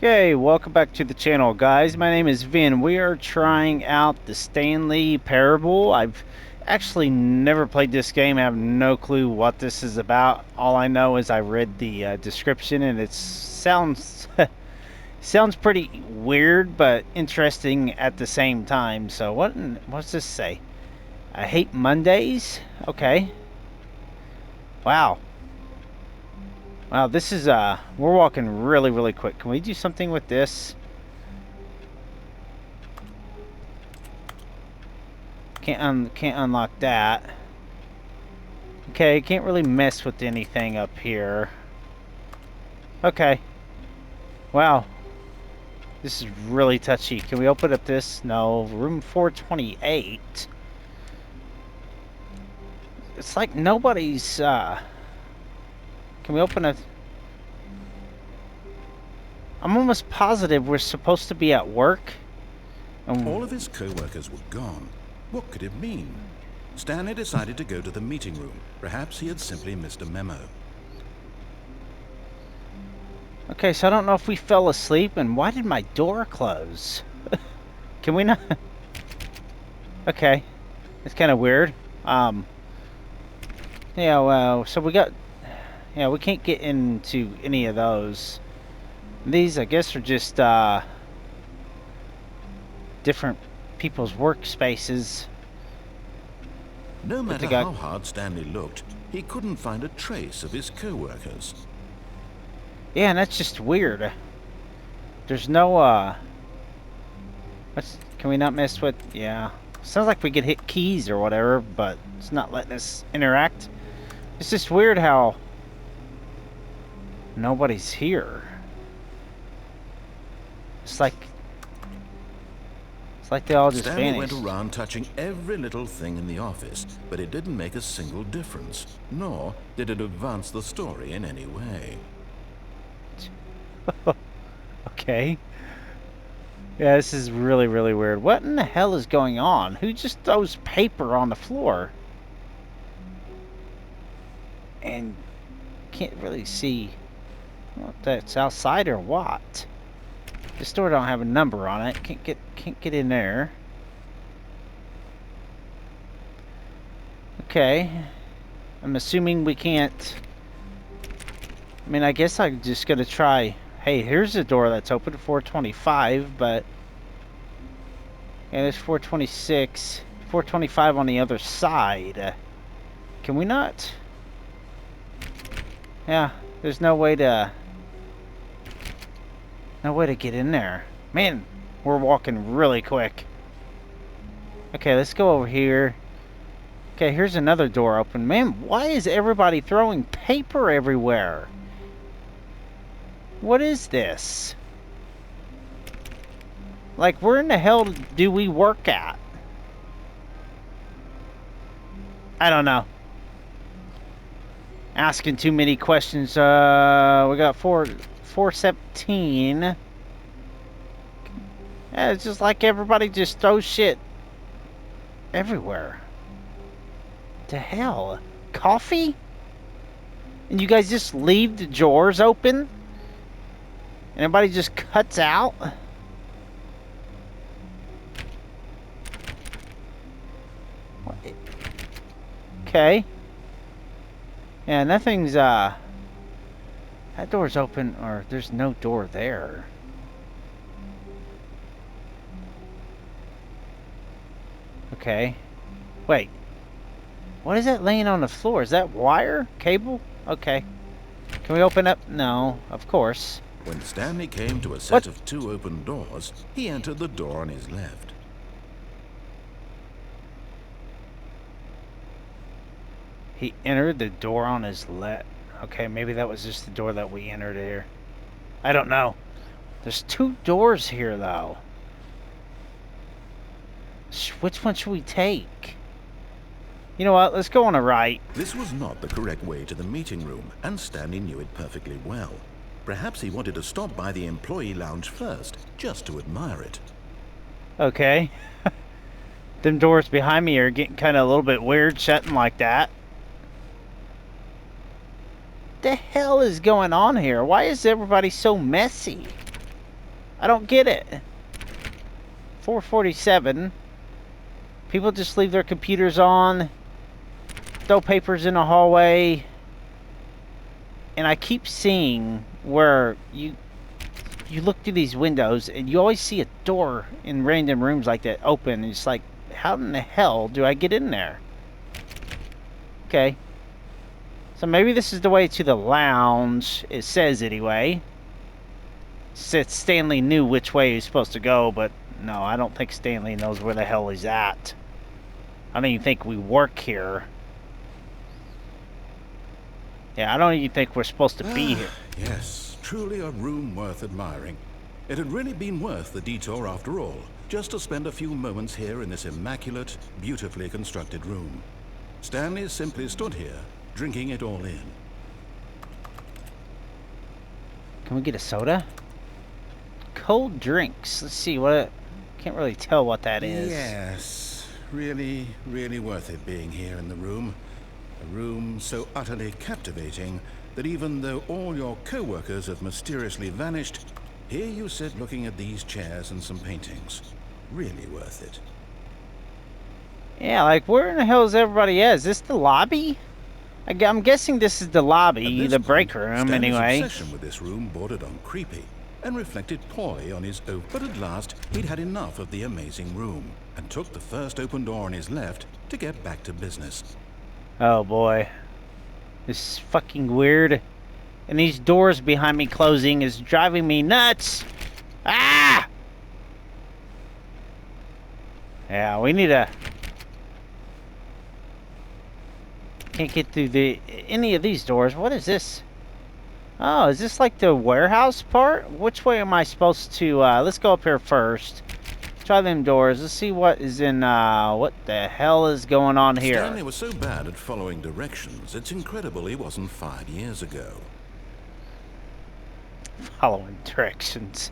Okay, welcome back to the channel, guys. My name is Vin. We are trying out the Stanley Parable. I've actually never played this game. I have no clue what this is about. All I know is I read the description, and it sounds sounds pretty weird, but interesting at the same time. So what's this say? I hate Mondays. Okay. Wow. Wow, this is we're walking really quick. Can we do something with this? Can't unlock that. Okay, can't really mess with anything up here. Okay. Wow. This is really touchy. Can we open up this? No. Room 428. It's like nobody's can we open a... I'm almost positive we're supposed to be at work. All of his co-workers were gone. What could it mean? Stanley decided to go to the meeting room. Perhaps he had simply missed a memo. Okay, so I don't know if we fell asleep, and why did my door close? Can we not? Okay. It's kind of weird. Yeah, well, so we got... Yeah, we can't get into any of those. These, I guess, are just, different people's workspaces. No matter how hard Stanley looked, he couldn't find a trace of his co-workers. Yeah, and that's just weird. There's no, can we not mess with... Yeah. Sounds like we could hit keys or whatever, but it's not letting us interact. It's just weird how nobody's here. It's like they all just Stanley vanished. went around touching every little thing in the office, but it didn't make a single difference, nor did it advance the story in any way. Okay. Yeah, this is really weird. What in the hell is going on? Who just throws paper on the floor? And can't really see what that's outside or what. This door don't have a number on it. Can't get in there. Okay. I'm assuming we can't... I mean, I guess I'm just gonna try... Hey, here's a door that's open to 425, but... Yeah, there's 426. 425 on the other side. Can we not? Yeah, there's no way to... No way to get in there. Man, we're walking really quick. Okay, let's go over here. Okay, here's another door open. Man, why is everybody throwing paper everywhere? What is this? Like, where in the hell do we work at? I don't know. Asking too many questions. We got 417. Yeah, it's just like everybody just throws shit everywhere. What the hell? Coffee? And you guys just leave the drawers open? And everybody just cuts out? Okay. Yeah, nothing's, that door's open, or there's no door there. Okay. Wait. What is that laying on the floor? Is that wire? Cable? Okay. Can we open up? No, of course. When Stanley came to a set of two open doors, he entered the door on his left. He entered the door on his left. Okay, maybe that was just the door that we entered here. I don't know. There's two doors here, though. Which one should we take? You know what? Let's go on the right. This was not the correct way to the meeting room, and Stanley knew it perfectly well. Perhaps he wanted to stop by the employee lounge first, just to admire it. Okay. Them doors behind me are getting kind of a little bit weird, shutting like that. What the hell is going on here? Why is everybody so messy? I don't get it. 447. People just leave their computers on, throw papers in the hallway, and I keep seeing where you look through these windows and you always see a door in random rooms like that open, and it's like, how in the hell do I get in there? Okay. So maybe this is the way to the lounge, it says anyway. Since Stanley knew which way he was supposed to go, but no, I don't think Stanley knows where the hell he's at. I don't even think we work here. Yeah, I don't even think we're supposed to be here. Yes, truly a room worth admiring. It had really been worth the detour after all, just to spend a few moments here in this immaculate, beautifully constructed room. Stanley simply stood here, drinking it all in. Can we get a soda? Cold drinks. Let's see what. Can't really tell what that is. Yes, really, really worth it being here in the room. A room so utterly captivating that even though all your co-workers have mysteriously vanished, here you sit looking at these chairs and some paintings. Really worth it. Yeah, like where in the hell is everybody at? Is this the lobby? I'm guessing this is the lobby, the break room, anyway. Stanley's obsession with this room bordered on creepy and reflected poorly on his own. But at last, he'd had enough of the amazing room and took the first open door on his left to get back to business. Oh boy. This is fucking weird. And these doors behind me closing is driving me nuts. Ah! Yeah, we need a... Can't get through any of these doors. What is this? Oh, is this like the warehouse part? Which way am I supposed to... let's go up here first. Try them doors. Let's see what is in... what the hell is going on here? Stanley was so bad at following directions, it's incredible he wasn't fired years ago. Following directions.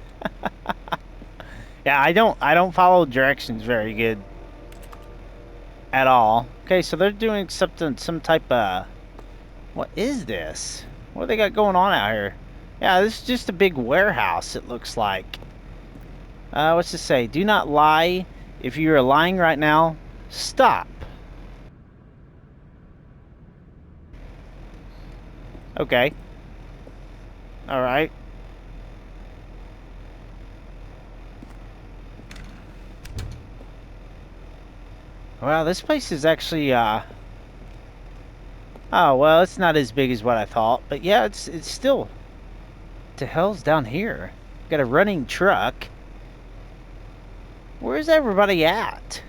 Yeah, I don't follow directions very good. At all. Okay, so they're doing something, some type of... What is this? What do they got going on out here? Yeah, this is just a big warehouse, it looks like. What's this say? Do not lie. If you are lying right now, stop. Okay. Alright. Wow, this place is actually, oh, well, it's not as big as what I thought. But yeah, it's still... What the hell's down here? Got a running truck. Where's everybody at?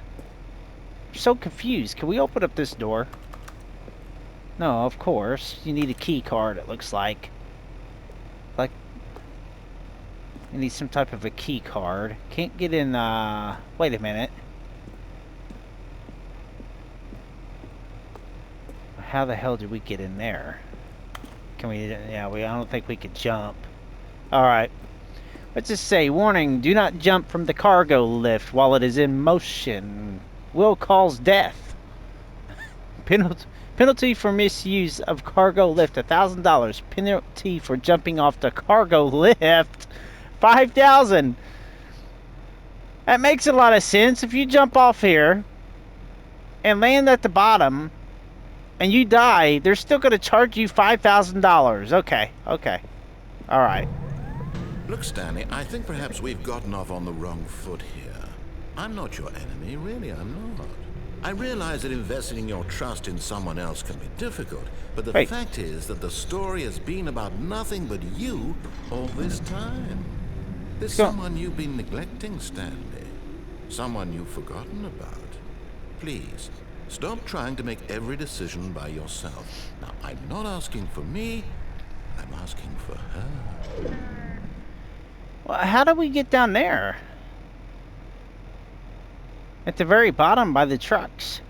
I'm so confused. Can we open up this door? No, of course. You need a key card, it looks like. Like... You need some type of a key card. Can't get in, wait a minute. How the hell did we get in there? Can we... Yeah, I don't think we could jump. Alright. Let's just say, warning, do not jump from the cargo lift while it is in motion. Will cause death. Penalty for misuse of cargo lift, $1,000. Penalty for jumping off the cargo lift, $5,000. That makes a lot of sense. If you jump off here and land at the bottom... and you die, they're still going to charge you $5,000. Okay, okay. Alright. Look, Stanley, I think perhaps we've gotten off on the wrong foot here. I'm not your enemy, really, I'm not. I realize that investing your trust in someone else can be difficult, but the fact is that the story has been about nothing but you all this time. There's someone you've been neglecting, Stanley. Someone you've forgotten about. Please, stop trying to make every decision by yourself. Now, I'm not asking for me, I'm asking for her. Well, how do we get down there? At the very bottom by the trucks.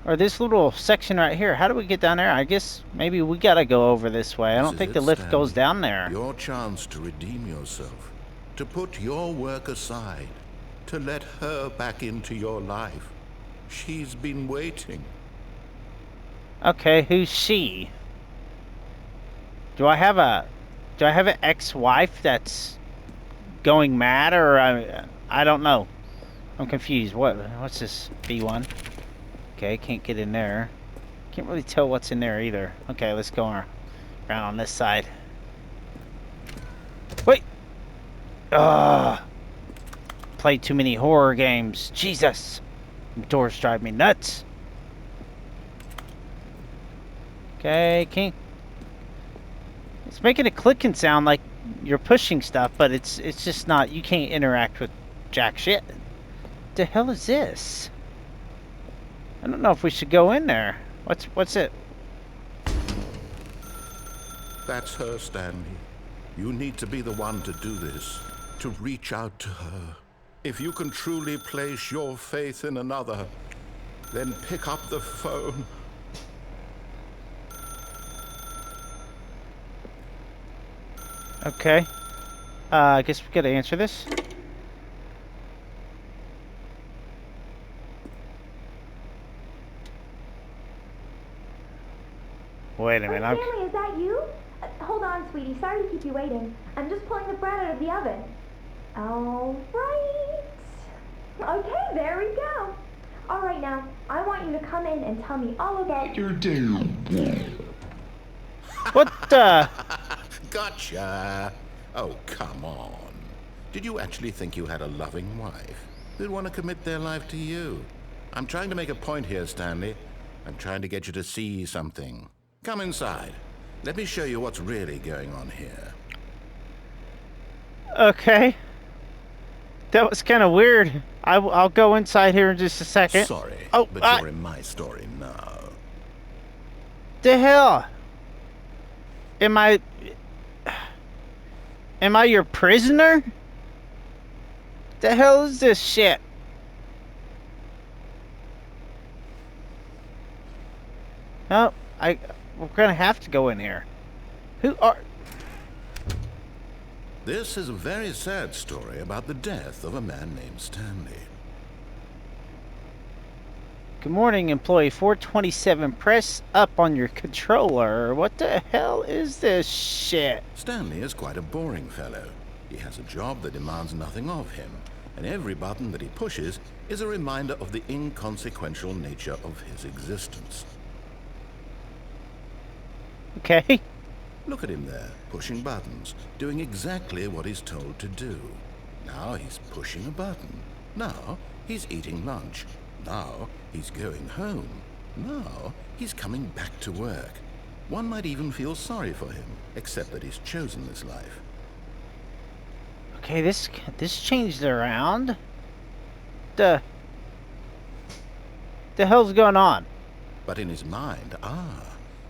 Or this little section right here. How do we get down there? I guess maybe we gotta go over this way. I don't think the lift goes down there. Your chance to redeem yourself. To put your work aside. To let her back into your life. She's been waiting. Okay, who's she? Do I have an ex-wife that's going mad, or I don't know. I'm confused. What's this? B1. Okay, can't get in there. Can't really tell what's in there either. Okay, let's go around on this side. Wait. Ugh. Played too many horror games. Jesus. Doors drive me nuts. Okay, can't. It's making a clicking sound like you're pushing stuff, but it's just not. You can't interact with jack shit. What the hell is this? I don't know if we should go in there. What's it? That's her, Stanley. You need to be the one to do this, to reach out to her. If you can truly place your faith in another, then pick up the phone. Okay. I guess we gotta answer this. Wait a minute. Stanley, is that you? Hold on, sweetie. Sorry to keep you waiting. I'm just pulling the bread out of the oven. All right. Okay, there we go. All right, now, I want you to come in and tell me all about your day. What the? Gotcha. Oh, come on. Did you actually think you had a loving wife who'd want to commit their life to you? I'm trying to make a point here, Stanley. I'm trying to get you to see something. Come inside. Let me show you what's really going on here. Okay. That was kind of weird. I'll go inside here in just a second. Sorry, Oh, but you're in my story now. The hell? Am I your prisoner? The hell is this shit? No, we're gonna have to go in here. Who are? This is a very sad story about the death of a man named Stanley. Good morning, employee 427. Press up on your controller. What the hell is this shit? Stanley is quite a boring fellow. He has a job that demands nothing of him, and every button that he pushes is a reminder of the inconsequential nature of his existence. Okay. Look at him there, pushing buttons, doing exactly what he's told to do. Now he's pushing a button. Now he's eating lunch. Now he's going home. Now he's coming back to work. One might even feel sorry for him, except that he's chosen this life. Okay, this changed around. The hell's going on? But in his mind,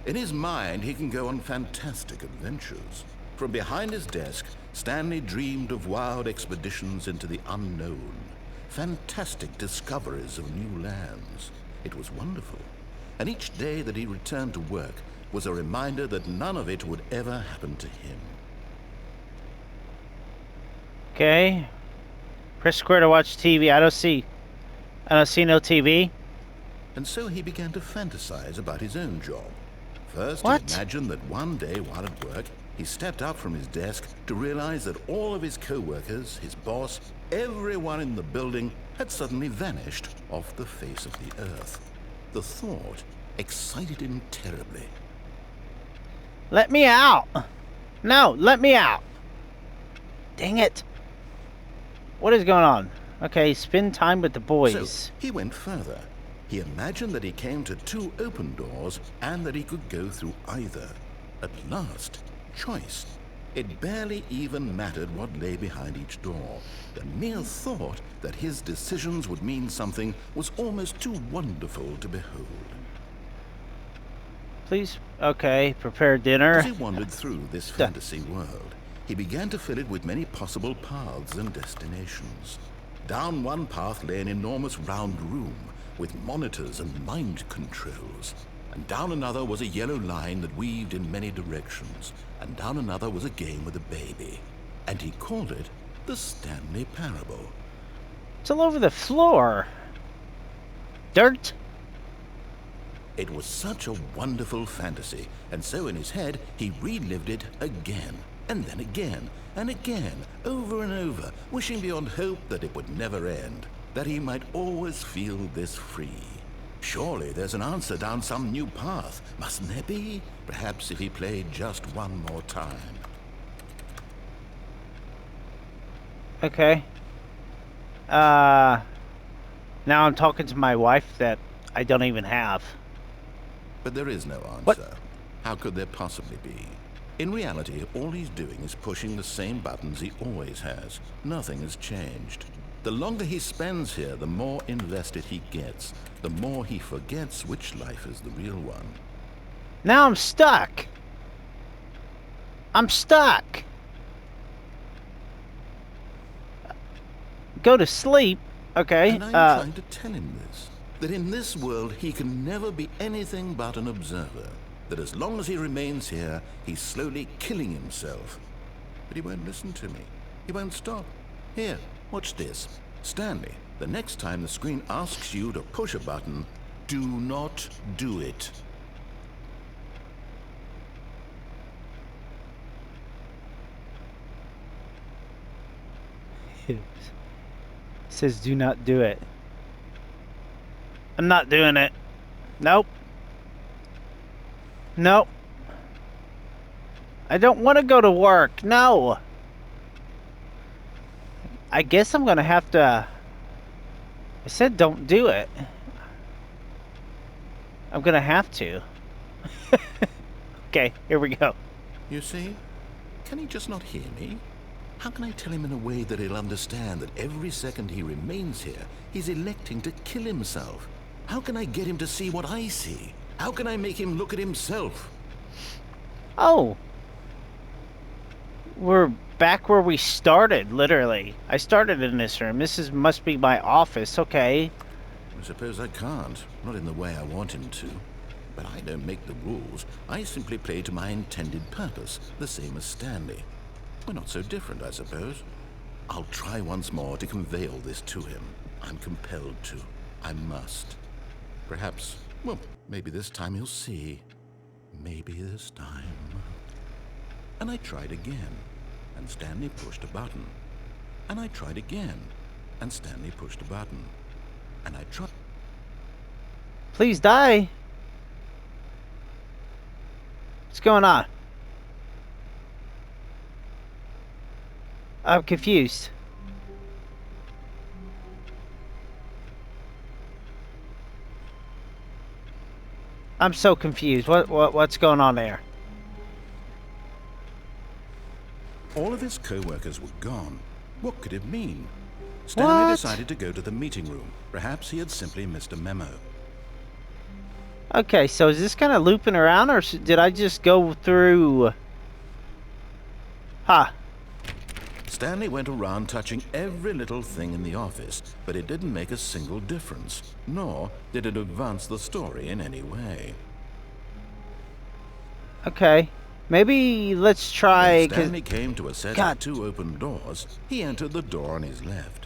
in his mind, he can go on fantastic adventures. From behind his desk, Stanley dreamed of wild expeditions into the unknown, fantastic discoveries of new lands. It was wonderful. And each day that he returned to work was a reminder that none of it would ever happen to him. Okay. Press square to watch TV. I don't see no TV. And so he began to fantasize about his own job. First, What? he imagined that one day while at work, he stepped up from his desk to realize that all of his co-workers, his boss, everyone in the building had suddenly vanished off the face of the earth. The thought excited him terribly. Let me out. No, let me out. Dang it. What is going on? Okay, spend time with the boys. So he went further. He imagined that he came to two open doors and that he could go through either. At last, choice. It barely even mattered what lay behind each door. The mere thought that his decisions would mean something was almost too wonderful to behold. Please, okay, prepare dinner. As he wandered through this fantasy world, he began to fill it with many possible paths and destinations. Down one path lay an enormous round room with monitors and mind controls. And down another was a yellow line that weaved in many directions. And down another was a game with a baby. And he called it the Stanley Parable. It's all over the floor. Dirt. It was such a wonderful fantasy, and so in his head he relived it again and then again, and again, over and over, wishing beyond hope that it would never end, that he might always feel this free. Surely there's an answer down some new path, mustn't there be? Perhaps if he played just one more time. Okay. Now I'm talking to my wife that I don't even have. But there is no answer. What? How could there possibly be? In reality, all he's doing is pushing the same buttons he always has. Nothing has changed. The longer he spends here, the more invested he gets. The more he forgets which life is the real one. Now I'm stuck. I'm stuck. Go to sleep. Okay. And I'm trying to tell him this. That in this world, he can never be anything but an observer. That as long as he remains here, he's slowly killing himself. But he won't listen to me. He won't stop. Here, watch this. Stanley, the next time the screen asks you to push a button, do not do it. It says do not do it. I'm not doing it. Nope. Nope. I don't want to go to work. No. I guess I'm gonna have to. I said don't do it. I'm gonna have to. Okay, here we go. You see? Can he just not hear me? How can I tell him in a way that he'll understand that every second he remains here, he's electing to kill himself? How can I get him to see what I see? How can I make him look at himself? Oh. We're back where we started, literally. I started in this room. Must be my office, okay. I suppose I can't. Not in the way I want him to. But I don't make the rules. I simply play to my intended purpose, the same as Stanley. We're not so different, I suppose. I'll try once more to convey all this to him. I'm compelled to. I must. Perhaps, well, maybe this time he'll see. Maybe this time. And I tried again, and Stanley pushed a button. And I tried again, and Stanley pushed a button. And I tried. Please die. What's going on? I'm confused. I'm so confused. What's going on there? All of his co-workers were gone. What could it mean? Stanley What? decided to go to the meeting room. Perhaps he had simply missed a memo. Okay, so is this kind of looping around, or did I just go through? Huh. Stanley went around touching every little thing in the office, but it didn't make a single difference, nor did it advance the story in any way. Okay. Maybe let's try. When Stanley came to a set of two open doors, he entered the door on his left.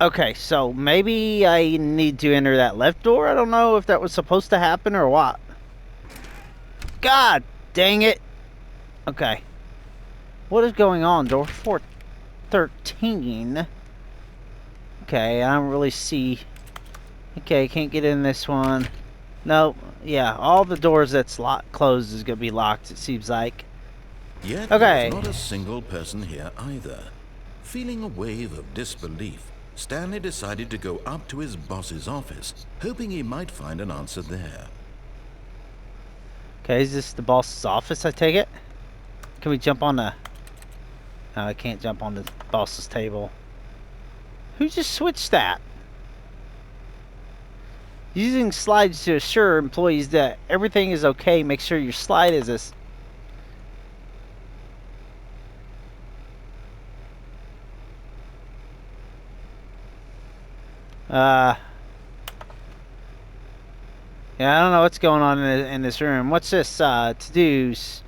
Okay, so maybe I need to enter that left door. I don't know if that was supposed to happen or what. God dang it. Okay. What is going on? Door 413. Okay, I don't really see. Okay, can't get in this one. No, yeah, all the doors that's closed is going to be locked, it seems like. Yet okay. there was not a single person here either. Feeling a wave of disbelief, Stanley decided to go up to his boss's office, hoping he might find an answer there. Okay, is this the boss's office, I take it? Can we jump on the... No, I can't jump on the boss's table. Who just switched that? Using slides to assure employees that everything is okay, make sure your slide is as... Yeah, I don't know what's going on in this room. What's this? To-dos.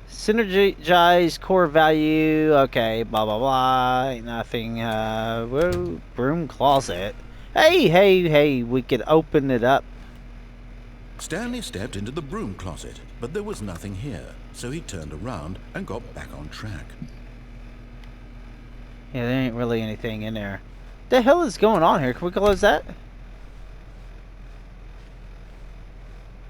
Synergize core value. Okay, blah, blah, blah. Ain't nothing. Broom closet. Hey, we could open it up. Stanley stepped into the broom closet, but there was nothing here, so he turned around and got back on track. Yeah, there ain't really anything in there. The hell is going on here? Can we close that?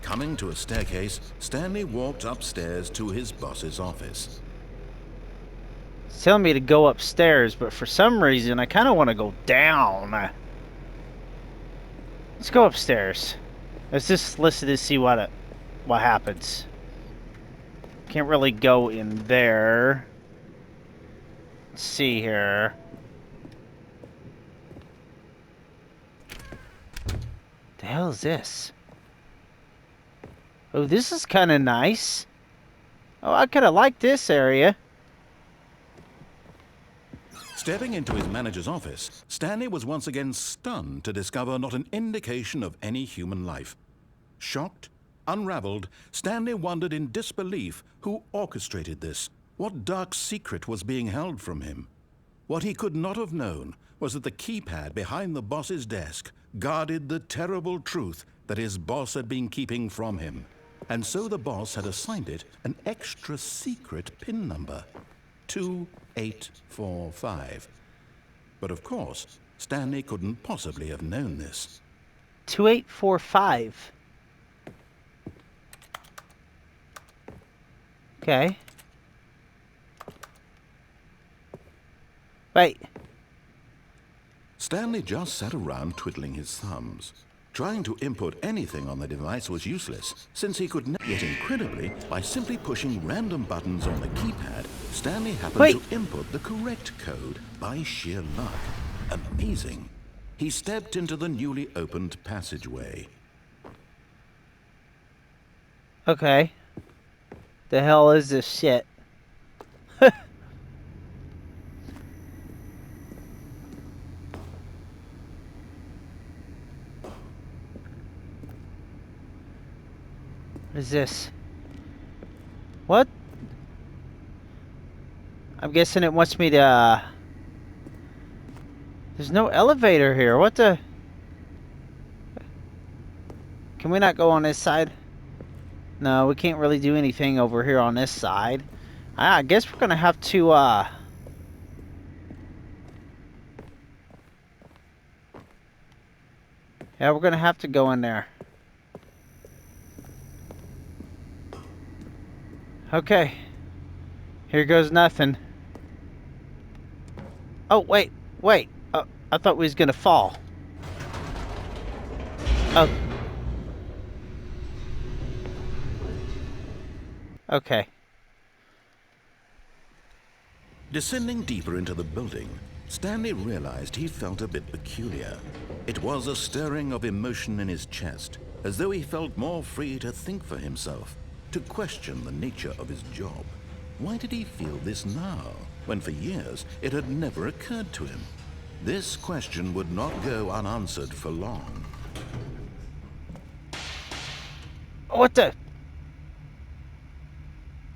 Coming to a staircase, Stanley walked upstairs to his boss's office. It's telling me to go upstairs, but for some reason I kind of want to go down. Let's go upstairs. Let's just listen to see what happens. Can't really go in there. Let's see here. The hell is this? Oh, this is kind of nice. Oh, I kind of like this area. Stepping into his manager's office, Stanley was once again stunned to discover not an indication of any human life. Shocked, unraveled, Stanley wondered in disbelief who orchestrated this. What dark secret was being held from him? What he could not have known was that the keypad behind the boss's desk guarded the terrible truth that his boss had been keeping from him. And so the boss had assigned it an extra secret PIN number, 2845. But of course, Stanley couldn't possibly have known this. 2845. Okay. Wait. Stanley just sat around twiddling his thumbs. Trying to input anything on the device was useless, since he could not. Yet incredibly, by simply pushing random buttons on the keypad, Stanley happened to input the correct code by sheer luck. Amazing. He stepped into the newly opened passageway. Okay. The hell is this shit? What is this? What? I'm guessing it wants me to... There's no elevator here. What the... Can we not go on this side? No, we can't really do anything over here on this side. I guess we're gonna have to, Yeah, we're gonna have to go in there. Okay. Here goes nothing. Oh, wait. I thought we was gonna fall. Oh. Okay. Descending deeper into the building, Stanley realized he felt a bit peculiar. It was a stirring of emotion in his chest, as though he felt more free to think for himself, to question the nature of his job. Why did he feel this now, when for years it had never occurred to him? This question would not go unanswered for long. What the?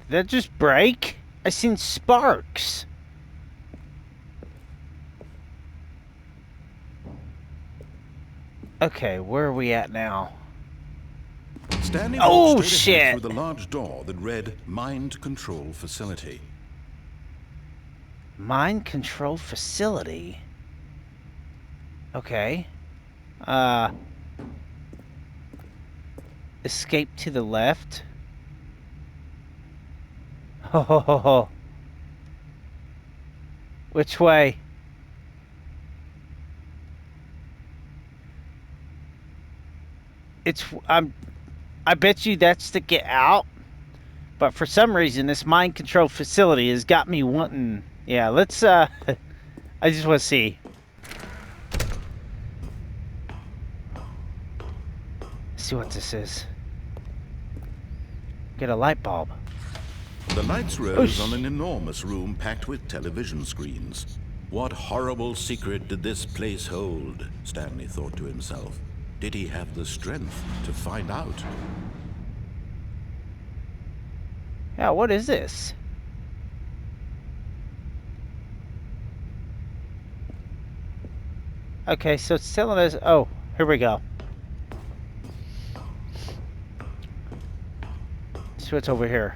Did that just break? I seen sparks. Okay, where are we at now? Stanley Oh, walked straight ahead shit! through the large door that read Mind Control Facility. Mind control facility. Okay. Escape to the left. Ho ho ho ho. Which way? I bet you that's to get out. But for some reason, this mind control facility has got me wanting... Yeah, let's, I just want to see. See what this is. Get a light bulb. The lights rose on an enormous room packed with television screens. What horrible secret did this place hold? Stanley thought to himself. Did he have the strength to find out? Yeah, what is this? Okay, so it's telling us... Oh, here we go. See what's over here.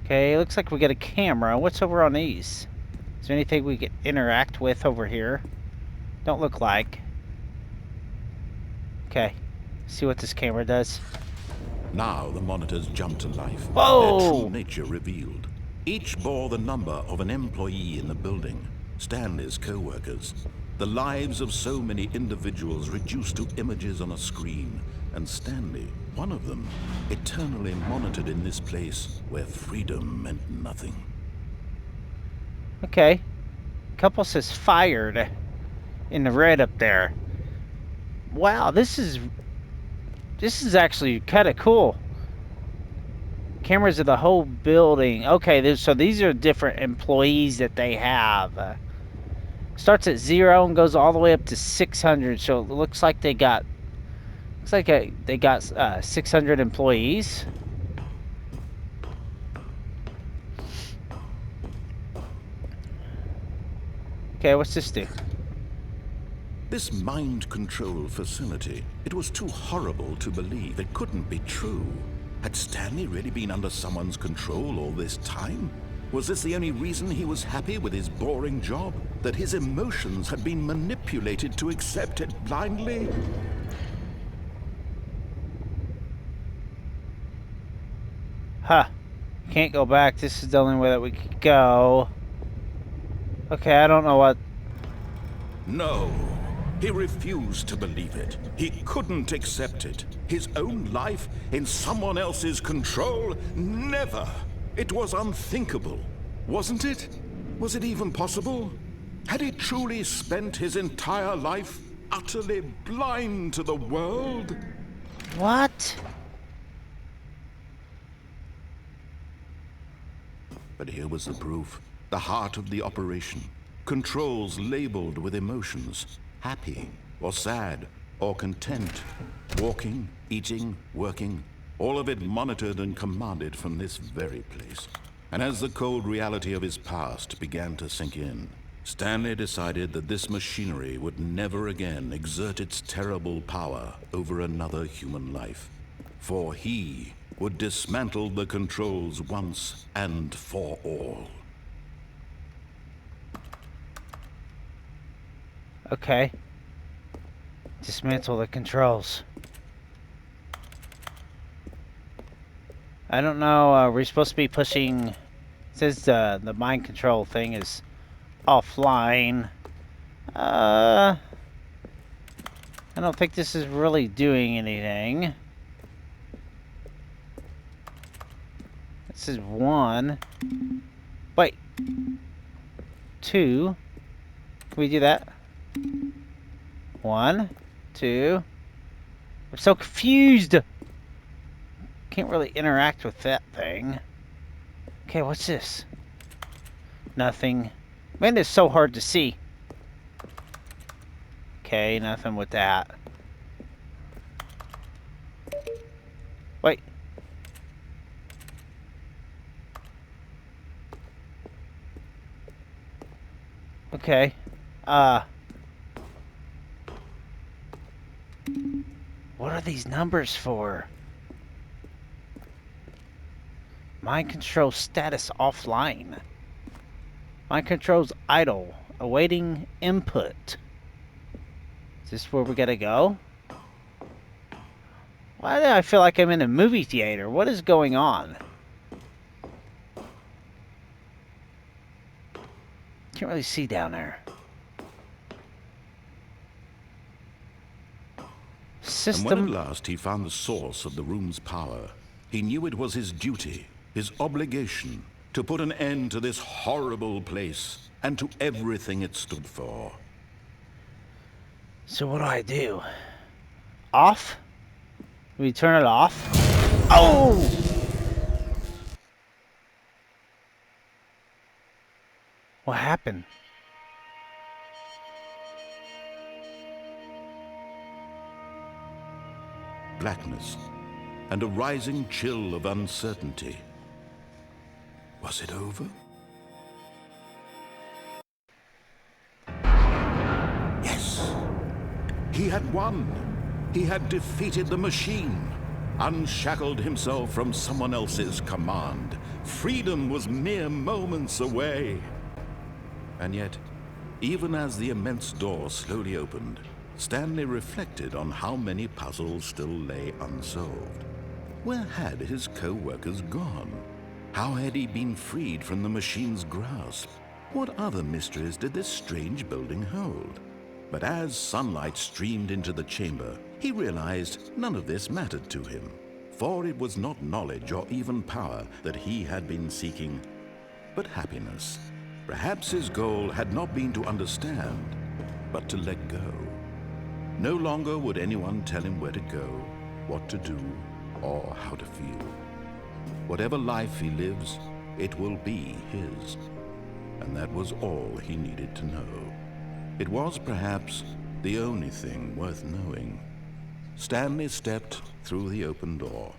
Okay, looks like we got a camera. What's over on these? Is there anything we can interact with over here? Don't look like. Okay, see what this camera does. Now the monitors jumped to life, Whoa! their true nature revealed. Each bore the number of an employee in the building, Stanley's co-workers. The lives of so many individuals reduced to images on a screen, and Stanley, one of them, eternally monitored in this place where freedom meant nothing. Okay. Couple says fired in the red up there. Wow, this is actually kind of cool. Cameras of the whole building. Okay, so these are different employees that they have. Starts at 0 and goes all the way up to 600. So it looks like they got 600 employees. Okay, what's this do? This mind control facility, it was too horrible to believe. It couldn't be true. Had Stanley really been under someone's control all this time? Was this the only reason he was happy with his boring job? That his emotions had been manipulated to accept it blindly? Huh. Can't go back. This is the only way that we could go. Okay, I don't know what... No. He refused to believe it. He couldn't accept it. His own life in someone else's control? Never. It was unthinkable. Wasn't it? Was it even possible? Had he truly spent his entire life utterly blind to the world? What? But here was the proof. The heart of the operation. Controls labeled with emotions. Happy, or sad, or content. Walking, eating, working. All of it monitored and commanded from this very place. And as the cold reality of his past began to sink in, Stanley decided that this machinery would never again exert its terrible power over another human life. For he would dismantle the controls once and for all. Okay. Dismantle the controls. I don't know, we're supposed to be pushing... It says the mind control thing is offline. I don't think this is really doing anything. This is 1. Wait. 2. Can we do that? 1, 2. I'm so confused. Can't really interact with that thing. Okay, what's this? Nothing. Man, it's so hard to see. Okay, nothing with that. Wait. Okay. What are these numbers for? Mind control status offline. Mind control's idle, awaiting input. Is this where we gotta go? Why do I feel like I'm in a movie theater? What is going on? Can't really see down there. System. And when at last he found the source of the room's power, he knew it was his duty, his obligation, to put an end to this horrible place and to everything it stood for. So what do I do? Off? We turn it off? Oh! What happened? Blackness and a rising chill of uncertainty. Was it over? Yes. He had won. He had defeated the machine. unshackled himself from someone else's command. Freedom was mere moments away. And yet, even as the immense door slowly opened, Stanley reflected on how many puzzles still lay unsolved. Where had his co-workers gone? How had he been freed from the machine's grasp? What other mysteries did this strange building hold? But as sunlight streamed into the chamber, he realized none of this mattered to him, for it was not knowledge or even power that he had been seeking, but happiness. Perhaps his goal had not been to understand, but to let go. No longer would anyone tell him where to go, what to do, or how to feel. Whatever life he lives, it will be his. And that was all he needed to know. It was perhaps the only thing worth knowing. Stanley stepped through the open door.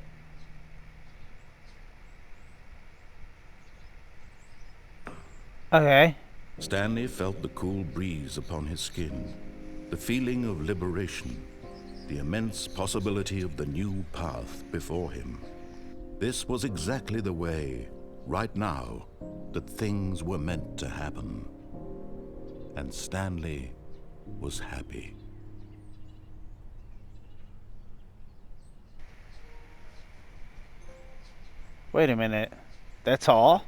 Okay. Stanley felt the cool breeze upon his skin, the feeling of liberation, the immense possibility of the new path before him. This was exactly the way, right now, that things were meant to happen. And Stanley was happy. Wait a minute. That's all?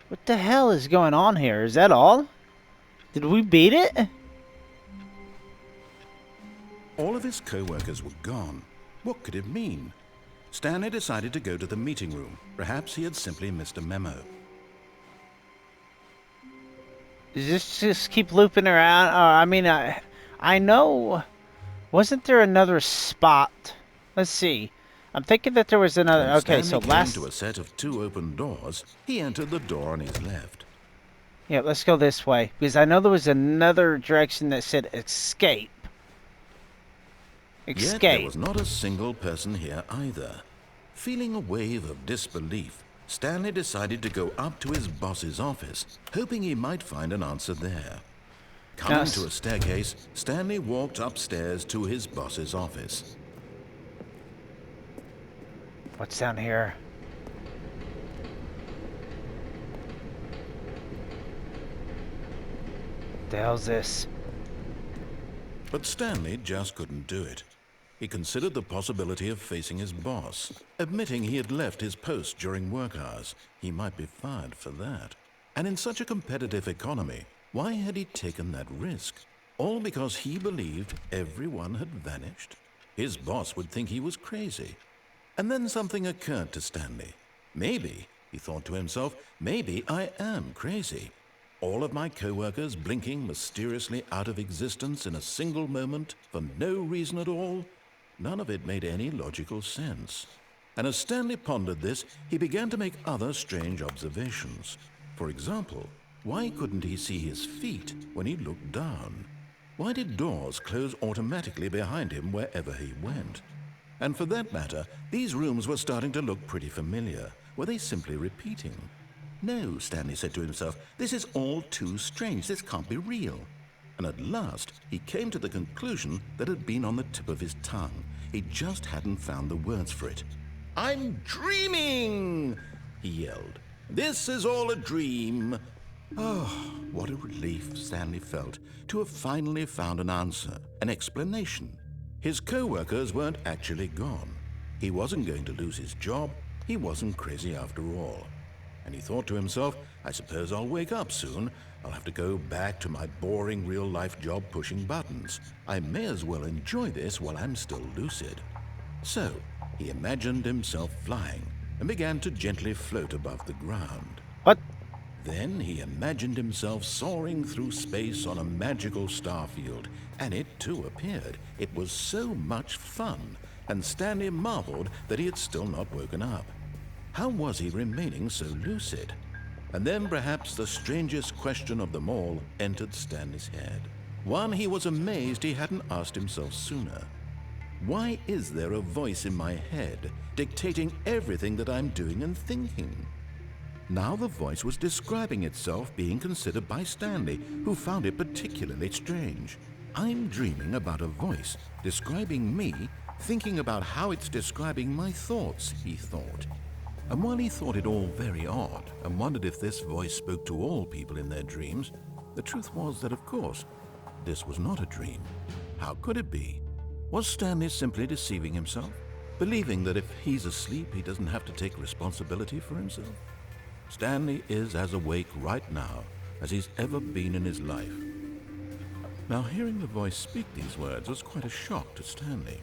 What the hell is going on here? Is that all? Did we beat it? All of his co-workers were gone. What could it mean? Stanley decided to go to the meeting room. Perhaps he had simply missed a memo. Does this just keep looping around? I mean, I know. Wasn't there another spot? Let's see. I'm thinking that there was another. When Okay, so Stanley last. came to a set of 2 open doors, he entered the door on his left. Yeah, let's go this way because I know there was another direction that said escape. Yet there was not a single person here either. Feeling a wave of disbelief, Stanley decided to go up to his boss's office, hoping he might find an answer there. Coming to a staircase, Stanley walked upstairs to his boss's office. What's down here? What the hell's this? But Stanley just couldn't do it. He considered the possibility of facing his boss, admitting he had left his post during work hours. He might be fired for that. And in such a competitive economy, why had he taken that risk? All because he believed everyone had vanished? His boss would think he was crazy. And then something occurred to Stanley. Maybe, he thought to himself, maybe I am crazy. All of my co-workers blinking mysteriously out of existence in a single moment for no reason at all? None of it made any logical sense. And as Stanley pondered this, he began to make other strange observations. For example, why couldn't he see his feet when he looked down? Why did doors close automatically behind him wherever he went? And for that matter, these rooms were starting to look pretty familiar. Were they simply repeating? No, Stanley said to himself, this is all too strange. This can't be real. And at last, he came to the conclusion that had been on the tip of his tongue. He just hadn't found the words for it. "I'm dreaming!" he yelled. "This is all a dream." Oh, what a relief Stanley felt to have finally found an answer, an explanation. His co-workers weren't actually gone. He wasn't going to lose his job. He wasn't crazy after all. And he thought to himself, I suppose I'll wake up soon. I'll have to go back to my boring real-life job pushing buttons. I may as well enjoy this while I'm still lucid. So, he imagined himself flying and began to gently float above the ground. What? Then he imagined himself soaring through space on a magical starfield, and it too appeared. It was so much fun, and Stanley marveled that he had still not woken up. How was he remaining so lucid? And then perhaps the strangest question of them all entered Stanley's head. One he was amazed he hadn't asked himself sooner. Why is there a voice in my head dictating everything that I'm doing and thinking? Now the voice was describing itself being considered by Stanley, who found it particularly strange. I'm dreaming about a voice describing me, thinking about how it's describing my thoughts, he thought. And while he thought it all very odd and wondered if this voice spoke to all people in their dreams, the truth was that, of course, this was not a dream. How could it be? Was Stanley simply deceiving himself, believing that if he's asleep, he doesn't have to take responsibility for himself? Stanley is as awake right now as he's ever been in his life. Now, hearing the voice speak these words was quite a shock to Stanley.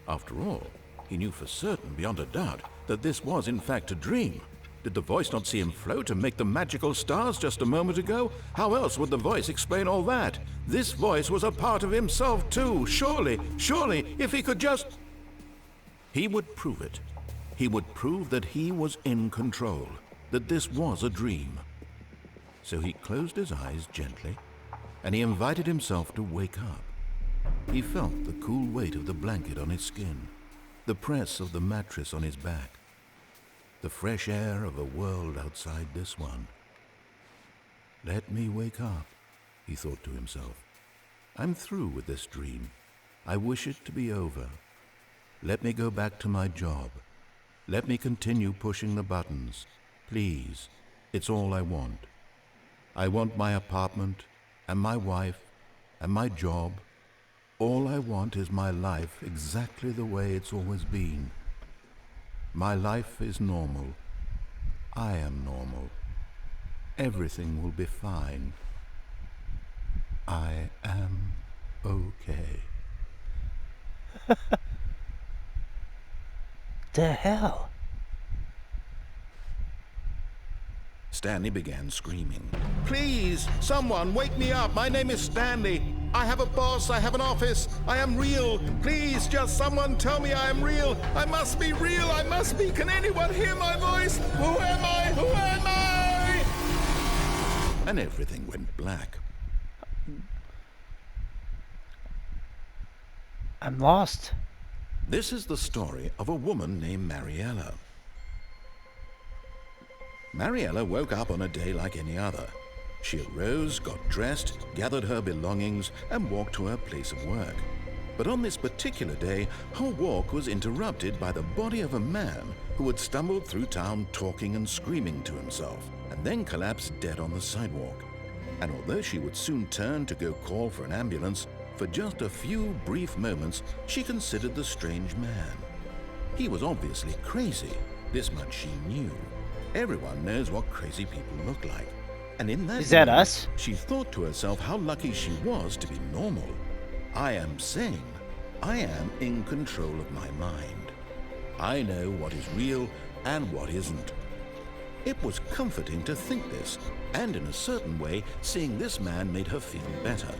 After all, he knew for certain, beyond a doubt, that this was in fact a dream. Did the voice not see him float and make the magical stars just a moment ago? How else would the voice explain all that? This voice was a part of himself too. Surely, if he could just... He would prove it. He would prove that he was in control, that this was a dream. So he closed his eyes gently, and he invited himself to wake up. He felt the cool weight of the blanket on his skin, the press of the mattress on his back, the fresh air of a world outside this one. Let me wake up, he thought to himself. I'm through with this dream. I wish it to be over. Let me go back to my job. Let me continue pushing the buttons. Please, it's all I want. I want my apartment and my wife and my job. All I want is my life exactly the way it's always been. My life is normal. I am normal. Everything will be fine. I am okay. The hell? Stanley began screaming. Please, someone, wake me up. My name is Stanley. I have a boss. I have an office. I am real. Please, just someone tell me I am real. I must be real. I must be. Can anyone hear my voice? Who am I? Who am I? And everything went black. I'm lost. This is the story of a woman named Mariella. Mariella woke up on a day like any other. She arose, got dressed, gathered her belongings, and walked to her place of work. But on this particular day, her walk was interrupted by the body of a man who had stumbled through town talking and screaming to himself, and then collapsed dead on the sidewalk. And although she would soon turn to go call for an ambulance, for just a few brief moments, she considered the strange man. He was obviously crazy. This much she knew. Everyone knows what crazy people look like. And in that Is that moment, us? she thought to herself how lucky she was to be normal. I am sane. I am in control of my mind. I know what is real and what isn't. It was comforting to think this, and in a certain way, seeing this man made her feel better.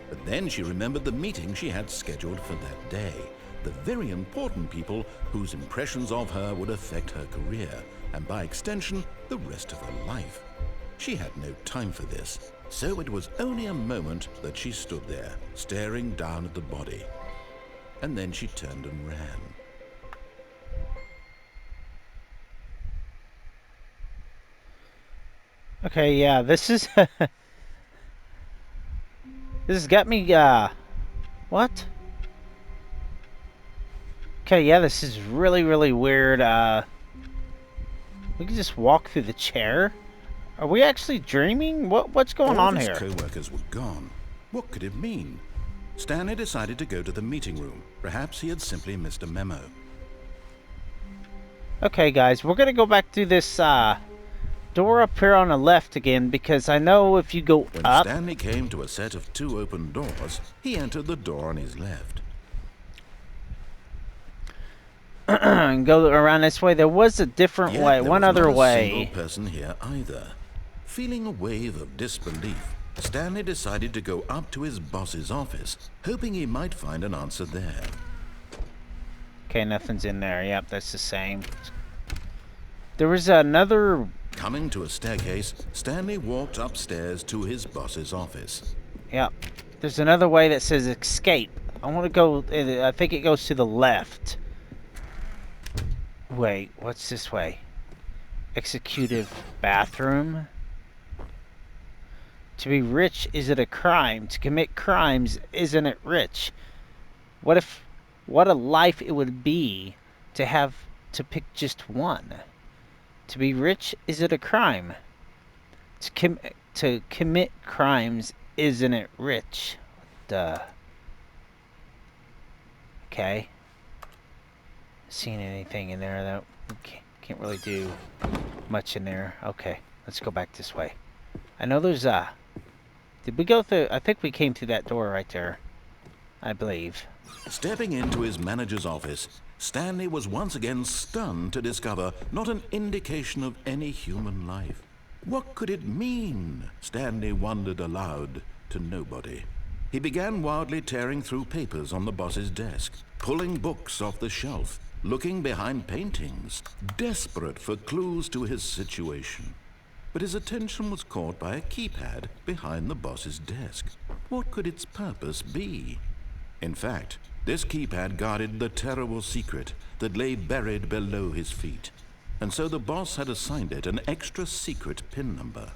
But then she remembered the meeting she had scheduled for that day, the very important people whose impressions of her would affect her career, and by extension, the rest of her life. She had no time for this, so it was only a moment that she stood there, staring down at the body. And then she turned and ran. Okay, yeah, this is... this has got me, what? Okay, yeah, this is really, really weird. We can just walk through the chair? Are we actually dreaming? What's going on here? All of his co-workers were gone. What could it mean? Stanley decided to go to the meeting room. Perhaps he had simply missed a memo. Okay, guys, we're gonna go back through this, door up here on the left again, because I know if you go When up... Stanley came to a set of 2 open doors, he entered the door on his left. and go around this way. There was a different Yet way, there one was other not a way. single person here either. Feeling a wave of disbelief, Stanley decided to go up to his boss's office, hoping he might find an answer there. Okay, nothing's in there. Yep, that's the same. There was another... Coming to a staircase, Stanley walked upstairs to his boss's office. Yep. There's another way that says escape. I want to go... I think it goes to the left. Wait, what's this way? executive bathroom. To be rich, is it a crime? To commit crimes, isn't it rich? What a life it would be to have to pick just one. To be rich, is it a crime? To commit crimes, isn't it rich? Duh. Okay. Seen anything in there that we can't really do much in there. Okay, let's go back this way. I know there's did we go through? I think we came through that door right there, I believe. Stepping into his manager's office, Stanley was once again stunned to discover not an indication of any human life. What could it mean? Stanley wondered aloud to nobody. He began wildly tearing through papers on the boss's desk, pulling books off the shelf, looking behind paintings, desperate for clues to his situation. But his attention was caught by a keypad behind the boss's desk. What could its purpose be? In fact, this keypad guarded the terrible secret that lay buried below his feet. And so the boss had assigned it an extra secret PIN number,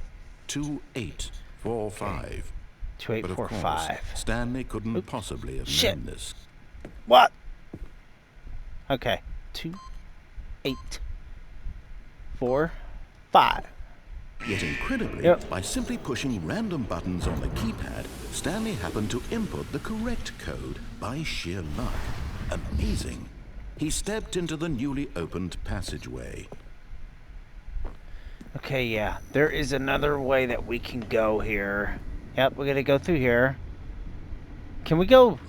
2845. Okay. But of course, 2845. Stanley couldn't possibly have known this. What? Okay. 2, 8, 4, 5. Yet incredibly, by simply pushing random buttons on the keypad, Stanley happened to input the correct code by sheer luck. Amazing. He stepped into the newly opened passageway. Okay, yeah. There is another way that we can go here. Yep, we're gonna go through here. Can we go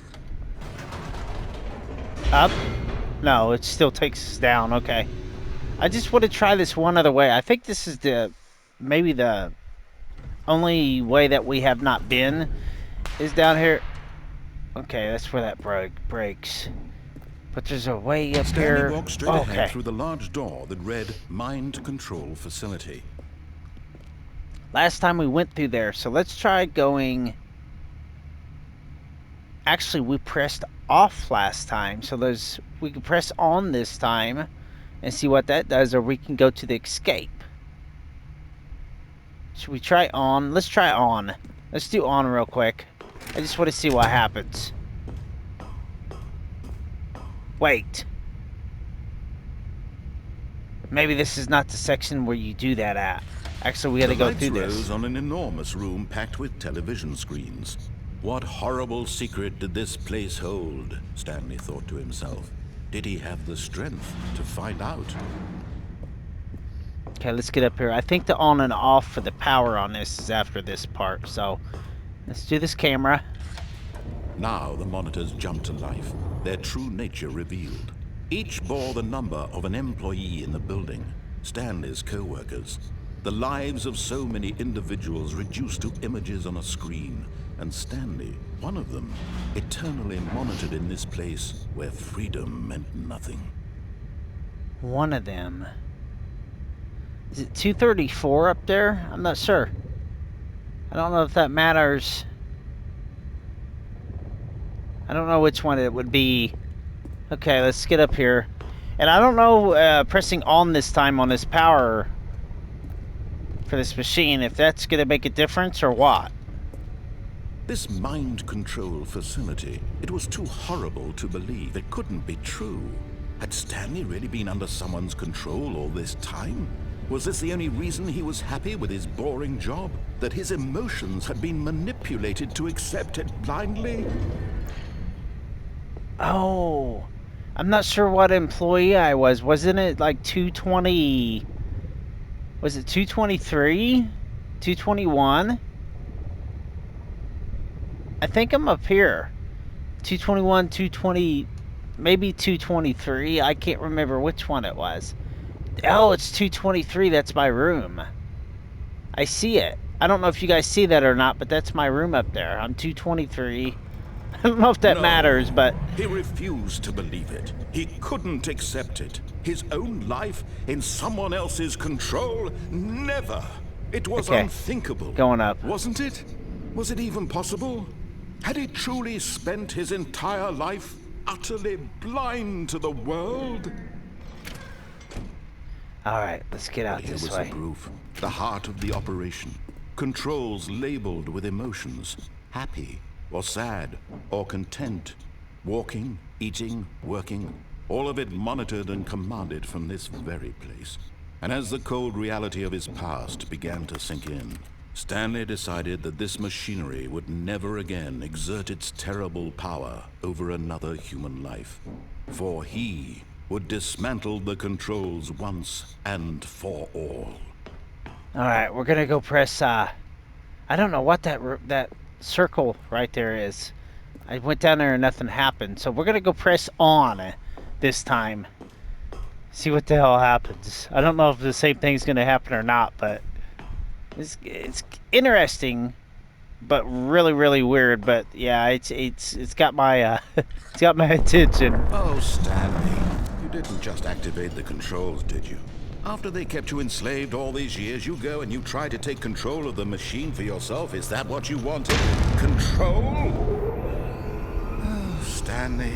up? No, it still takes us down. Okay. I just want to try this one other way. I think this is maybe the only way that we have not been is down here. Okay, that's where that breaks. But there's a way up here. Stanley walked straight ahead through the large door that read Mind Control Facility. Last time we went through there, so let's try going. Actually, we pressed off last time, so we can press on this time and see what that does, or we can go to the escape. Should we try on? Let's try on. Let's do on real quick. I just want to see what happens. Wait. Maybe this is not the section where you do that at. Actually, we gotta go through this. The lights rose on an enormous room packed with television screens. What horrible secret did this place hold? Stanley thought to himself. Did he have the strength to find out? Okay, let's get up here. I think the on and off for the power on this is after this part, so let's do this camera. Now the monitors jumped to life, their true nature revealed. Each bore the number of an employee in the building, Stanley's co-workers. The lives of so many individuals reduced to images on a screen, and Stanley, one of them, eternally monitored in this place where freedom meant nothing. One of them. Is it 234 up there? I'm not sure. I don't know if that matters. I don't know which one it would be. Okay, let's get up here. And I don't know, pressing on this time on this power for this machine, if that's going to make a difference or what. This mind control facility, it was too horrible to believe. It couldn't be true. Had Stanley really been under someone's control all this time? Was this the only reason he was happy with his boring job? That his emotions had been manipulated to accept it blindly? Oh, I'm not sure what employee I was. Wasn't it like 220? Was it 223? 221? I think I'm up here. 221, 220, maybe 223. I can't remember which one it was. Oh, it's 223. That's my room. I see it. I don't know if you guys see that or not, but that's my room up there. I'm 223. I don't know if that matters, but... He refused to believe it. He couldn't accept it. His own life in someone else's control? Never. It was unthinkable. Going up. Wasn't it? Was it even possible? Had he truly spent his entire life utterly blind to the world? All right, let's get out But here this was way. the proof. The heart of the operation. Controls labeled with emotions. Happy, or sad, or content. Walking, eating, working. All of it monitored and commanded from this very place. And as the cold reality of his past began to sink in, Stanley decided that this machinery would never again exert its terrible power over another human life. For he would dismantle the controls once and for all. All right, we're gonna go press. I don't know what that circle right there is. I went down there and nothing happened. So we're gonna go press on this time. See what the hell happens. I don't know if the same thing's gonna happen or not, but it's interesting, but really weird. But yeah, it's got my it's got my attention. Oh, Stanley, you didn't just activate the controls, did you? After they kept you enslaved all these years, you go and you try to take control of the machine for yourself. Is that what you wanted? Control? Oh, Stanley,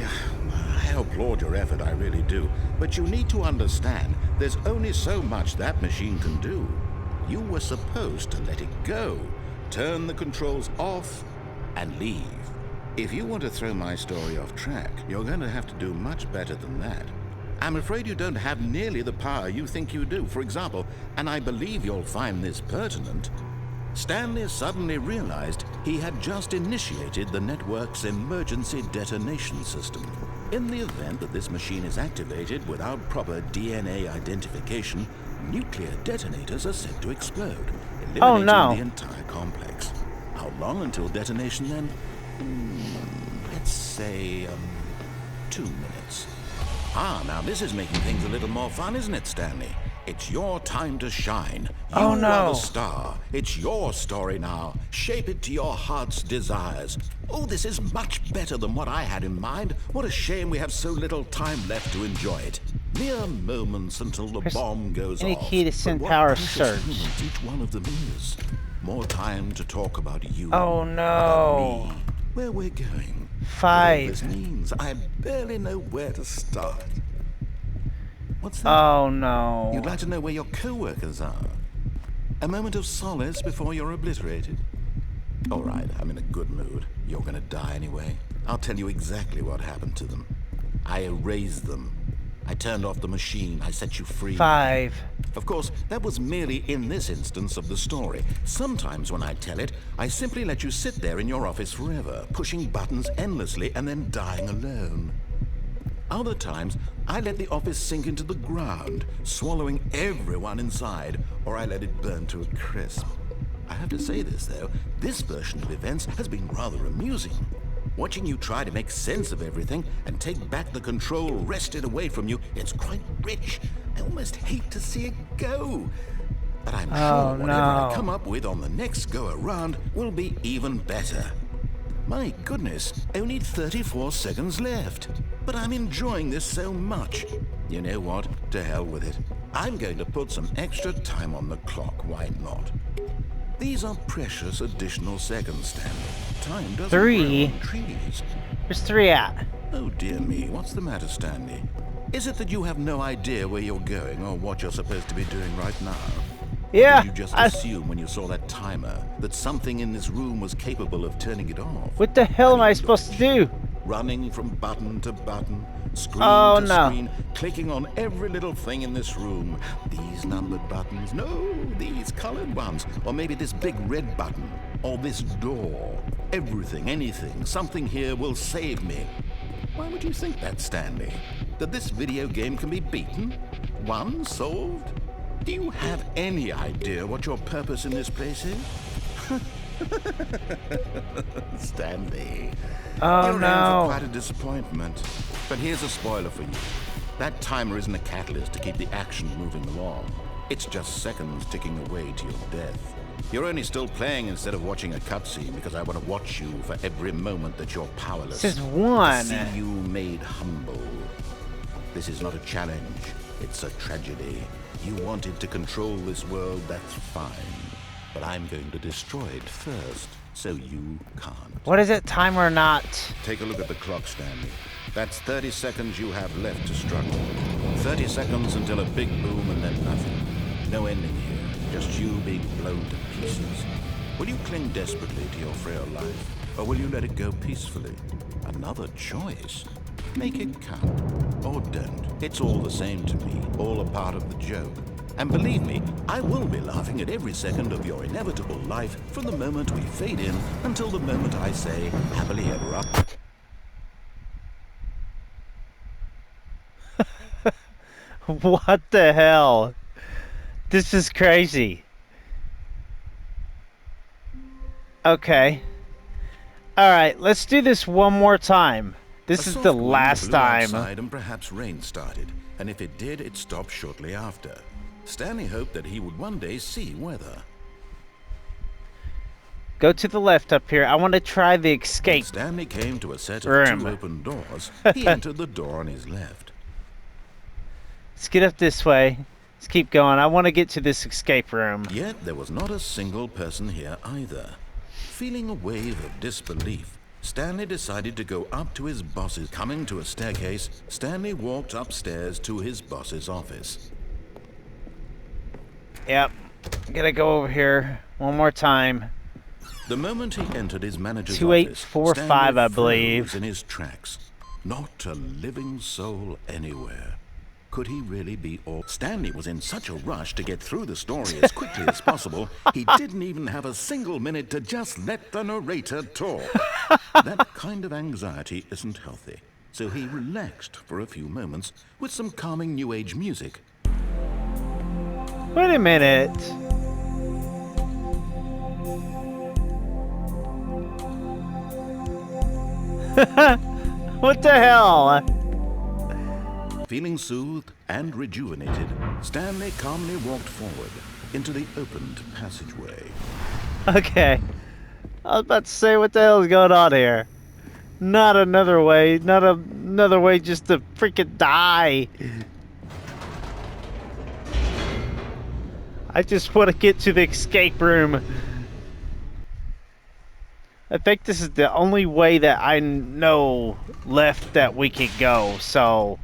I applaud your effort, I really do. But you need to understand, there's only so much that machine can do. You were supposed to let it go, turn the controls off, and leave. If you want to throw my story off track, you're going to have to do much better than that. I'm afraid you don't have nearly the power you think you do. For example, and I believe you'll find this pertinent, Stanley suddenly realized he had just initiated the network's emergency detonation system. In the event that this machine is activated without proper DNA identification, nuclear detonators are said to explode, eliminating no. the entire complex. How long until detonation then? Let's say 2 minutes. Ah, now this is making things a little more fun, isn't it, Stanley? It's your time to shine. You Oh, no. are the star. It's your story now. Shape it to your heart's desires. Oh, this is much better than what I had in mind. What a shame we have so little time left to enjoy it. Mere moments until the Press bomb goes any off. key to send But what power precious surge. moments each one of them is. More time to talk about you. Oh, About no. me. Where we're going. 5. What all this means. I barely know where to start. What's that? Oh no. You'd like to know where your co-workers are? A moment of solace before you're obliterated? All right, I'm in a good mood. You're gonna die anyway. I'll tell you exactly what happened to them. I erased them. I turned off the machine. I set you free. 5. Of course, that was merely in this instance of the story. Sometimes when I tell it, I simply let you sit there in your office forever, pushing buttons endlessly and then dying alone. Other times, I let the office sink into the ground, swallowing everyone inside, or I let it burn to a crisp. I have to say this, though, this version of events has been rather amusing. Watching you try to make sense of everything and take back the control wrested away from you, it's quite rich. I almost hate to see it go. But I'm sure whatever I come up with on the next go-around will be even better. My goodness, only 34 seconds left. But I'm enjoying this so much. You know what? To hell with it. I'm going to put some extra time on the clock, why not? These are precious additional seconds, Stanley. Time doesn't 3. grow on trees. Where's 3 at? Oh dear me, what's the matter, Stanley? Is it that you have no idea where you're going or what you're supposed to be doing right now? Yeah. Did you just assume when you saw that timer that something in this room was capable of turning it off? What the hell am I supposed to do? Running from button to button, screen Oh, to no. screen, clicking on every little thing in this room. These numbered buttons, no, these colored ones, or maybe this big red button, or this door. Everything, anything, something here will save me. Why would you think that, Stanley? That this video game can be beaten? Won? Solved? Do you have any idea what your purpose in this place is? Stanley. Oh You're in no. for quite a disappointment. But here's a spoiler for you. That timer isn't a catalyst to keep the action moving along. It's just seconds ticking away to your death. You're only still playing instead of watching a cutscene because I want to watch you for every moment that you're powerless. This is 1. To see you made humble. This is not a challenge. It's a tragedy. You wanted to control this world, that's fine. But I'm going to destroy it first, so you can't. What is it? Time or not? Take a look at the clock, Stanley. That's 30 seconds you have left to struggle. 30 seconds until a big boom and then nothing. No ending here, just you being blown to pieces. Will you cling desperately to your frail life, or will you let it go peacefully? Another choice. Make it count, or don't. It's all the same to me, all a part of the joke. And believe me, I will be laughing at every second of your inevitable life from the moment we fade in until the moment I say, happily ever after. What the hell? This is crazy. Okay. Alright, let's do this one more time. This A is the soft wind last blew time. outside and perhaps rain started, and if it did, it stopped shortly after. Stanley hoped that he would one day see weather. Go to the left up here. I want to try the When escape Stanley came to a set of room. two open doors, he entered the door on his left. Let's get up this way. Let's keep going. I want to get to this escape room. Yet there was not a single person here either. Feeling a wave of disbelief, Stanley decided to go up to his boss's. Coming to a staircase, Stanley walked upstairs to his boss's office. Yep. Gotta go over here one more time. The moment he entered his manager's 2845, office, I Stanley believe. froze in his tracks. Not a living soul anywhere. Could he really be all? Stanley was in such a rush to get through the story as quickly as possible, he didn't even have a single minute to just let the narrator talk. That kind of anxiety isn't healthy, so he relaxed for a few moments with some calming New Age music. Wait a minute. What the hell? Feeling soothed and rejuvenated, Stanley calmly walked forward into the opened passageway. Okay. I was about to say, what the hell is going on here? Not another way. Not another way just to freaking die. I just want to get to the escape room. I think this is the only way that I know left that we could go. So,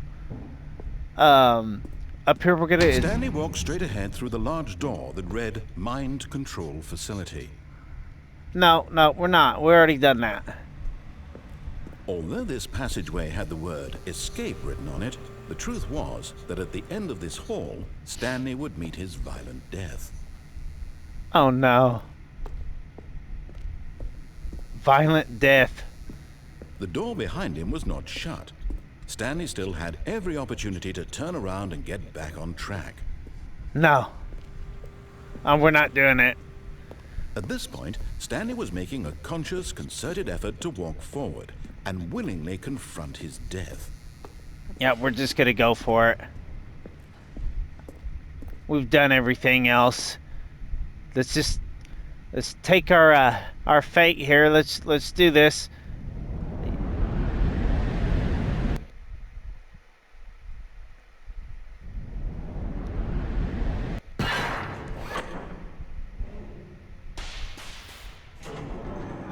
up here we're gonna. Stanley walked straight ahead through the large door that read Mind Control Facility. No, we're not. We already done that. Although this passageway had the word escape written on it, the truth was that at the end of this hall, Stanley would meet his violent death. Oh no. Violent death. The door behind him was not shut. Stanley still had every opportunity to turn around and get back on track. No. We're not doing it. At this point, Stanley was making a conscious, concerted effort to walk forward and willingly confront his death. Yeah, we're just gonna go for it. We've done everything else. Let's take our fate here. Let's do this.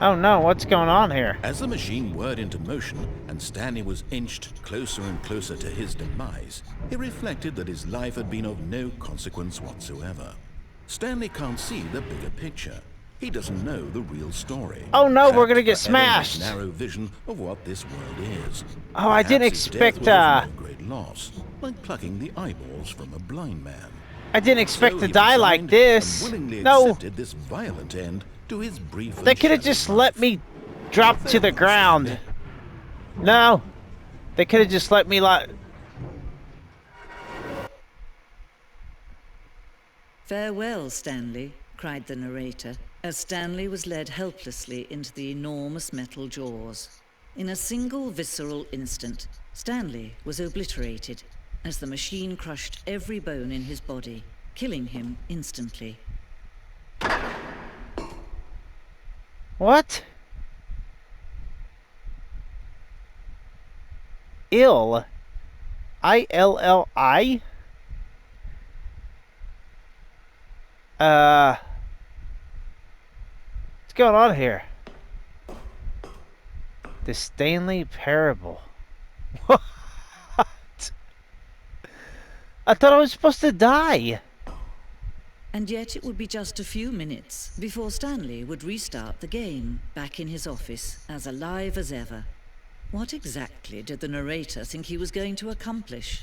Oh no, what's going on here? As the machine whirred into motion and Stanley was inched closer and closer to his demise, he reflected that his life had been of no consequence whatsoever. Stanley can't see the bigger picture. He doesn't know the real story. Oh no, we're Trapped gonna get forever in his smashed. narrow vision of what this world is. Oh, I didn't Perhaps his expect death was of no great loss, like plucking the eyeballs from a blind man. I didn't expect So to he die like resigned this. and willingly No, accepted this violent end to his brief. they could have just let me drop to the ground. No, they could have just let me "Farewell, Stanley," cried the narrator, as Stanley was led helplessly into the enormous metal jaws. In a single visceral instant, Stanley was obliterated as the machine crushed every bone in his body, killing him instantly. What? Ill. ILLI? What's going on here? The Stanley Parable. What? I thought I was supposed to die. And yet it would be just a few minutes before Stanley would restart the game, back in his office, as alive as ever. What exactly did the narrator think he was going to accomplish?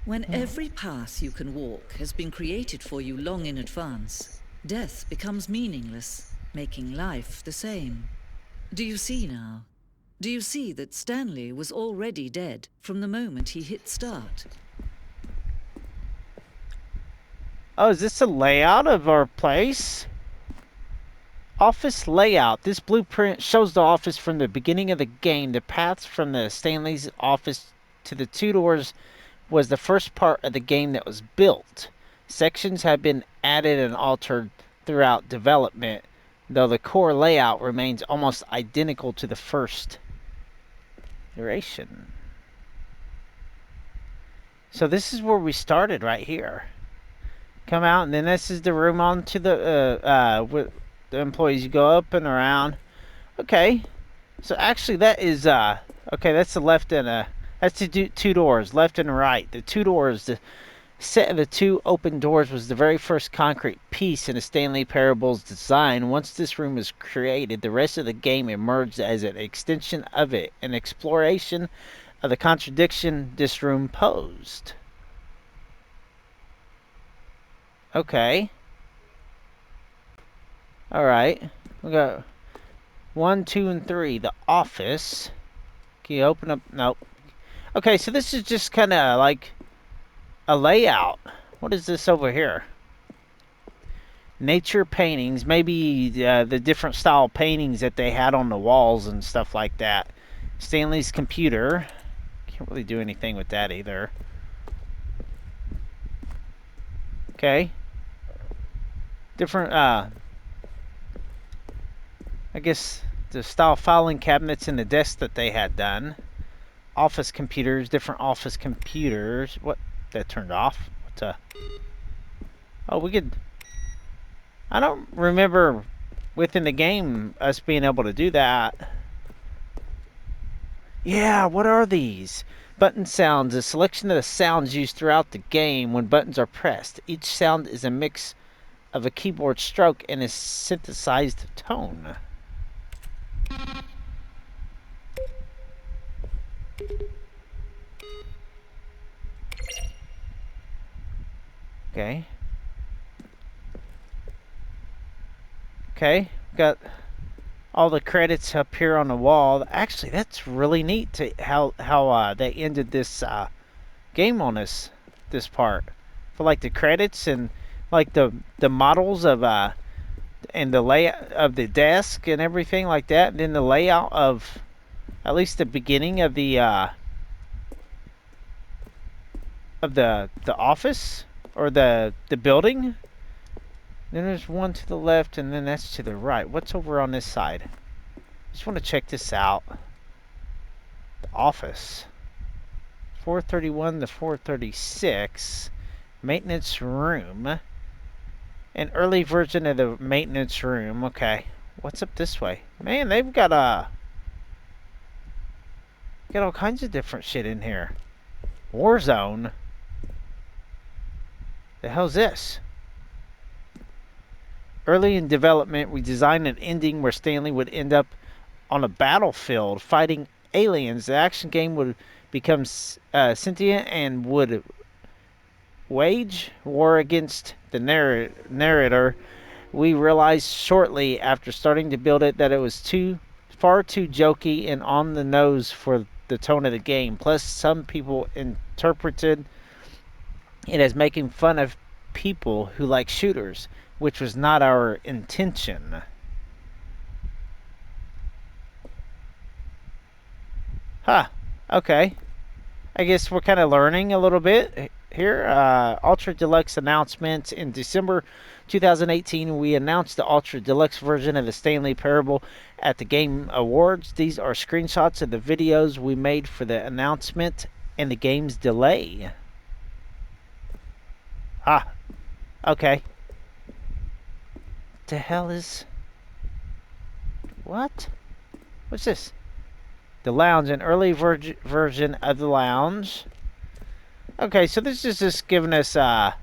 When every path you can walk has been created for you long in advance, death becomes meaningless, making life the same. Do you see now? Do you see that Stanley was already dead from the moment he hit start? Oh, is this a layout of our place? Office layout. This blueprint shows the office from the beginning of the game. The paths from the Stanley's office to the two doors was the first part of the game that was built. Sections have been added and altered throughout development, though the core layout remains almost identical to the first iteration. So this is where we started, right here. Come out, and then this is the room on to with the employees. You go up and around. Okay, so actually that is okay. That's the left and that's the two doors, left and right. The two doors, the set of the two open doors was the very first concrete piece in the Stanley Parable's design. Once this room was created, the rest of the game emerged as an extension of it, an exploration of the contradiction this room posed. Okay. Alright. We got 1, 2, and 3. The office. Can you open up? Nope. Okay, so this is just kind of like a layout. What is this over here? Nature paintings. Maybe the different style paintings that they had on the walls and stuff like that. Stanley's computer. Can't really do anything with that either. Okay. Different, I guess the style filing cabinets in the desk that they had done. Office computers, different office computers. What? That turned off? What, oh, we could... I don't remember within the game us being able to do that. Yeah, what are these? Button sounds, a selection of the sounds used throughout the game when buttons are pressed. Each sound is a mix of a keyboard stroke and a synthesized tone. Okay. Okay, got all the credits up here on the wall. Actually, that's really neat to how they ended this game on this part. For like the credits and like the models of and the layout of the desk and everything like that, and then the layout of at least the beginning of the office or the building. Then there's one to the left, and then that's to the right. What's over on this side? Just want to check this out. The office. 431 to 436. Maintenance room. An early version of the maintenance room. Okay. What's up this way? Man, they've got all kinds of different shit in here. Warzone. The hell's this? Early in development, we designed an ending where Stanley would end up on a battlefield fighting aliens. The action game would become sentient and would wage war against the narrator. We realized shortly after starting to build it that it was far too jokey and on the nose for the tone of the game. Plus, some people interpreted it as making fun of people who like shooters, which was not our intention. Huh. Okay. I guess we're kind of learning a little bit here. Ultra Deluxe announcements. In December 2018, we announced the Ultra Deluxe version of the Stanley Parable at the Game Awards. These are screenshots of the videos we made for the announcement and the game's delay. Ah. Okay. The hell is... What? What's this? The lounge, an early version of the lounge. Okay, so this is just giving us, well,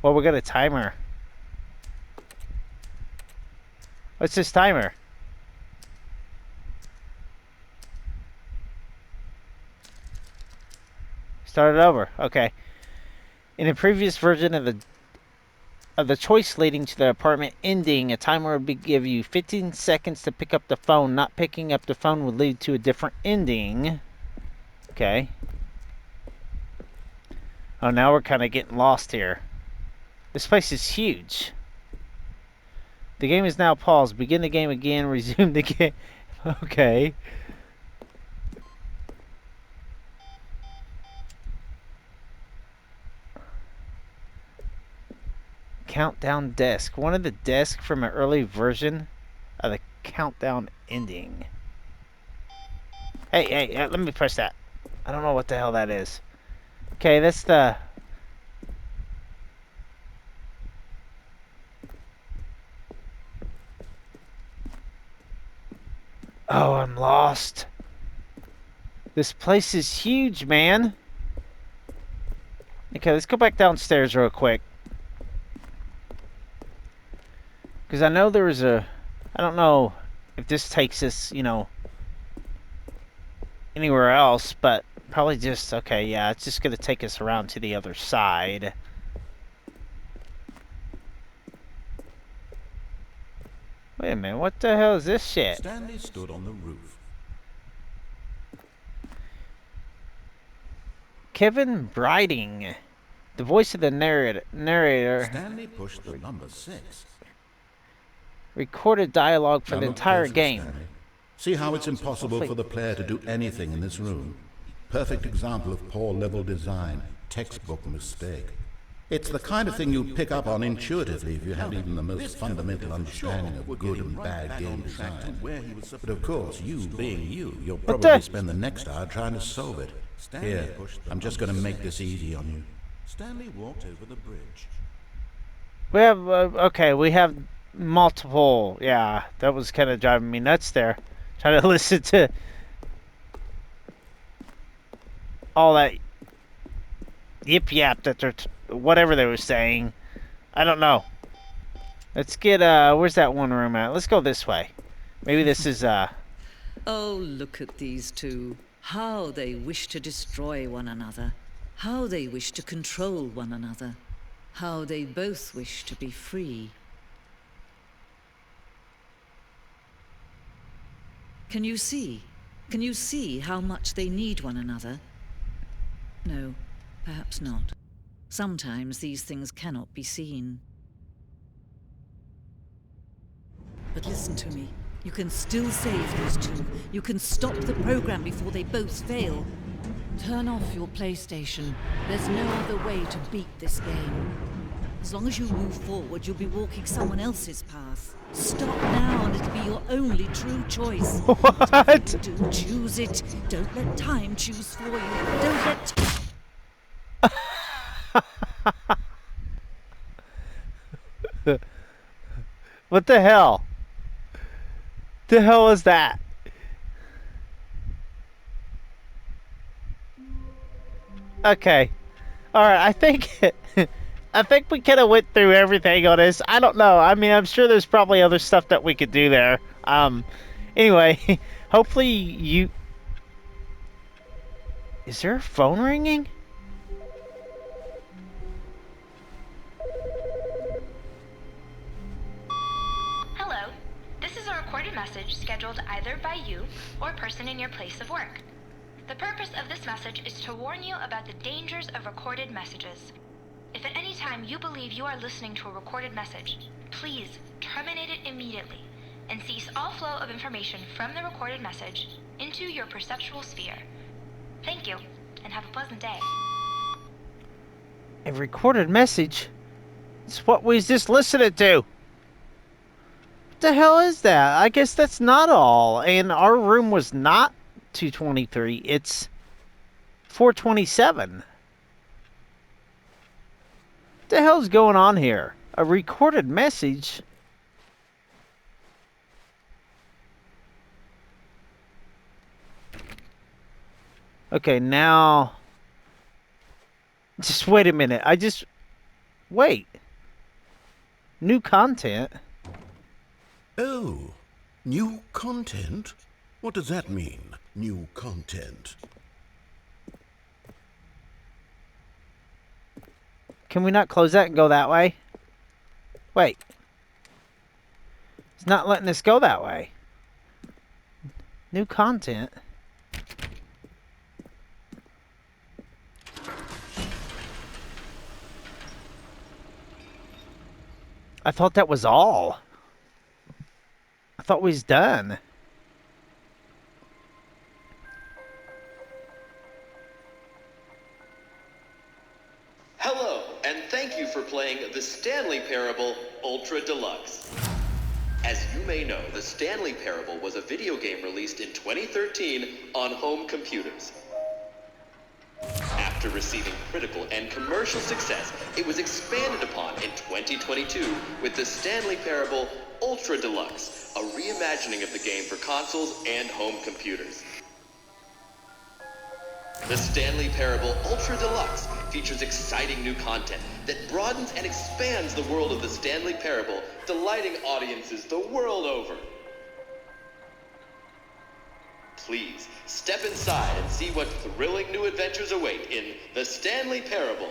we got a timer. What's this timer? Start it over. Okay. In a previous version of the choice leading to the apartment ending, a timer would give you 15 seconds to pick up the phone. Not picking up the phone would lead to a different ending. Okay. Oh, now we're kind of getting lost here. This place is huge. The game is now paused. Begin the game again. Resume the game. Okay. Countdown desk. One of the desks from an early version of the countdown ending. Hey, let me press that. I don't know what the hell that is. Okay, that's the... Oh, I'm lost. This place is huge, man. Okay, let's go back downstairs real quick. Because I know there was a... I don't know if this takes us, you know, anywhere else, but probably just... Okay, yeah, it's just going to take us around to the other side. Wait a minute, what the hell is this shit? Stanley stood on the roof. Kevin Briding, the voice of the narrator Stanley pushed the number 6. recorded dialogue for Now the look entire closely, game. Stanley. See how it's impossible for the player to do anything in this room? Perfect example of poor level design. Textbook mistake. It's the kind of thing you'd pick up on intuitively if you had even the most fundamental understanding of good and bad game design. But of course, you being you, you'll probably spend the next hour trying to solve it. Here, I'm just going to make this easy on you. Stanley walked over the bridge. We have, okay, we have multiple, yeah, that was kind of driving me nuts there. Trying to listen to all that yip-yap that they're, whatever they were saying. I don't know. Let's get, where's that one room at? Let's go this way. Maybe this is, Oh, look at these two. How they wish to destroy one another. How they wish to control one another. How they both wish to be free. Can you see? Can you see how much they need one another? No, perhaps not. Sometimes these things cannot be seen. But listen to me. You can still save those two. You can stop the program before they both fail. Turn off your PlayStation. There's no other way to beat this game. As long as you move forward, you'll be walking someone else's path. Stop now and it'll be your only true choice. what? Do choose it. Don't let time choose for you. Don't let... What the hell? The hell is that? Okay. Alright, I think I think we kind of went through everything on this. I don't know. I mean, I'm sure there's probably other stuff that we could do there. Anyway, hopefully you... Is there a phone ringing? Hello. This is a recorded message scheduled either by you or a person in your place of work. The purpose of this message is to warn you about the dangers of recorded messages. If at any time you believe you are listening to a recorded message, please terminate it immediately and cease all flow of information from the recorded message into your perceptual sphere. Thank you, and have a pleasant day. A recorded message? It's what we just listened to. What the hell is that? I guess that's not all. And our room was not 223. It's 427. What the hell's going on here? A recorded message? Okay, now... Just wait a minute. Wait. New content? Oh, new content? What does that mean, new content? Can we not close that and go that way? Wait. It's not letting us go that way. New content? I thought that was all. I thought we was done. Hello, and thank you for playing the Stanley Parable Ultra Deluxe. As you may know, the Stanley Parable was a video game released in 2013 on home computers. After receiving critical and commercial success, it was expanded upon in 2022 with the Stanley Parable Ultra Deluxe, a reimagining of the game for consoles and home computers. The Stanley Parable Ultra Deluxe features exciting new content that broadens and expands the world of the Stanley Parable, delighting audiences the world over. Please, step inside and see what thrilling new adventures await in the Stanley Parable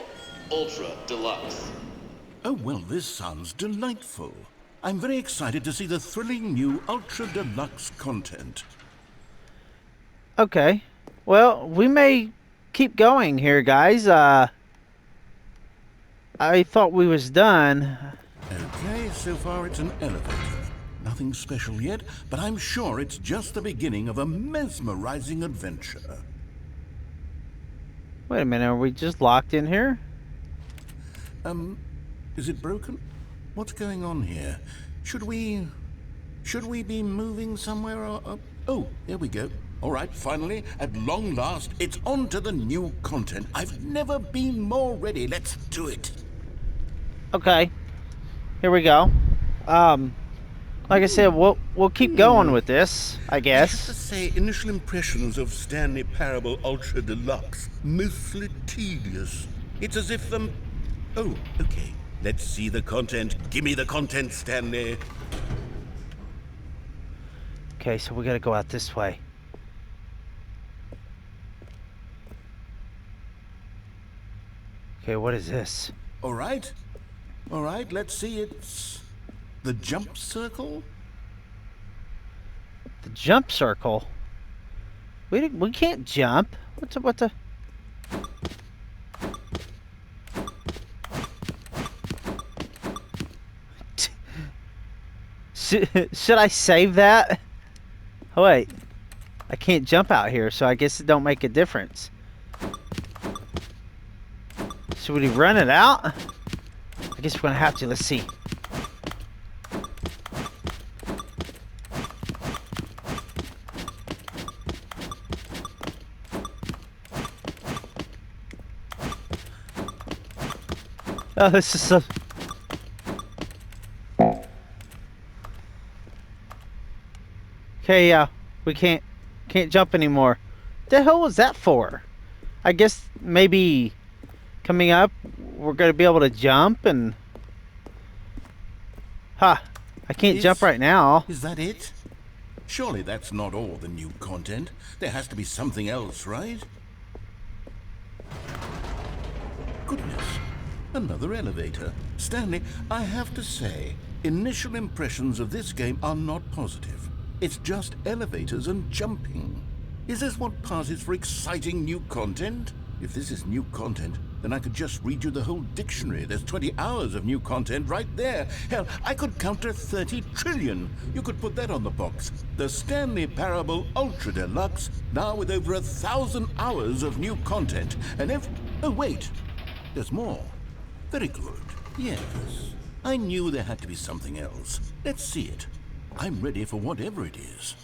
Ultra Deluxe. Oh, well, this sounds delightful. I'm very excited to see the thrilling new Ultra Deluxe content. Okay. Well, we may keep going here, guys. I thought we was done. Okay, so far it's an elevator. Nothing special yet, but I'm sure it's just the beginning of a mesmerizing adventure. Wait a minute, are we just locked in here? Is it broken? What's going on here? Should we be moving somewhere or... Oh, here we go. All right, finally, at long last, it's on to the new content. I've never been more ready. Let's do it. Okay. Here we go. Like I said, we'll keep going with this, I I have to guess. say, initial impressions of Stanley Parable Ultra Deluxe, mostly tedious. It's as if Oh, okay. Let's see the content. Give me the content, Stanley. Okay, so we gotta go out this way. Okay, what is this? All right. All right, let's see. It's the jump circle. The jump circle? We can't jump. What the... Should I save that? Oh, wait. I can't jump out here, so I guess it don't make a difference. Should we run it out? I guess we're gonna have to. Let's see. Oh, this is so... Okay, yeah, we can't jump anymore. The hell was that for? I guess maybe coming up we're gonna be able to jump and... Ha! I can't jump right now. Is that it? Surely that's not all the new content. There has to be something else, right? Goodness. Another elevator. Stanley, I have to say, initial impressions of this game are not positive. It's just elevators and jumping. Is this what passes for exciting new content? If this is new content, then I could just read you the whole dictionary. There's 20 hours of new content right there. Hell, I could count to 30 trillion. You could put that on the box. The Stanley Parable Ultra Deluxe, now with over 1,000 hours of new content. And oh, wait. There's more. Very good. Yes. I knew there had to be something else. Let's see it. I'm ready for whatever it is.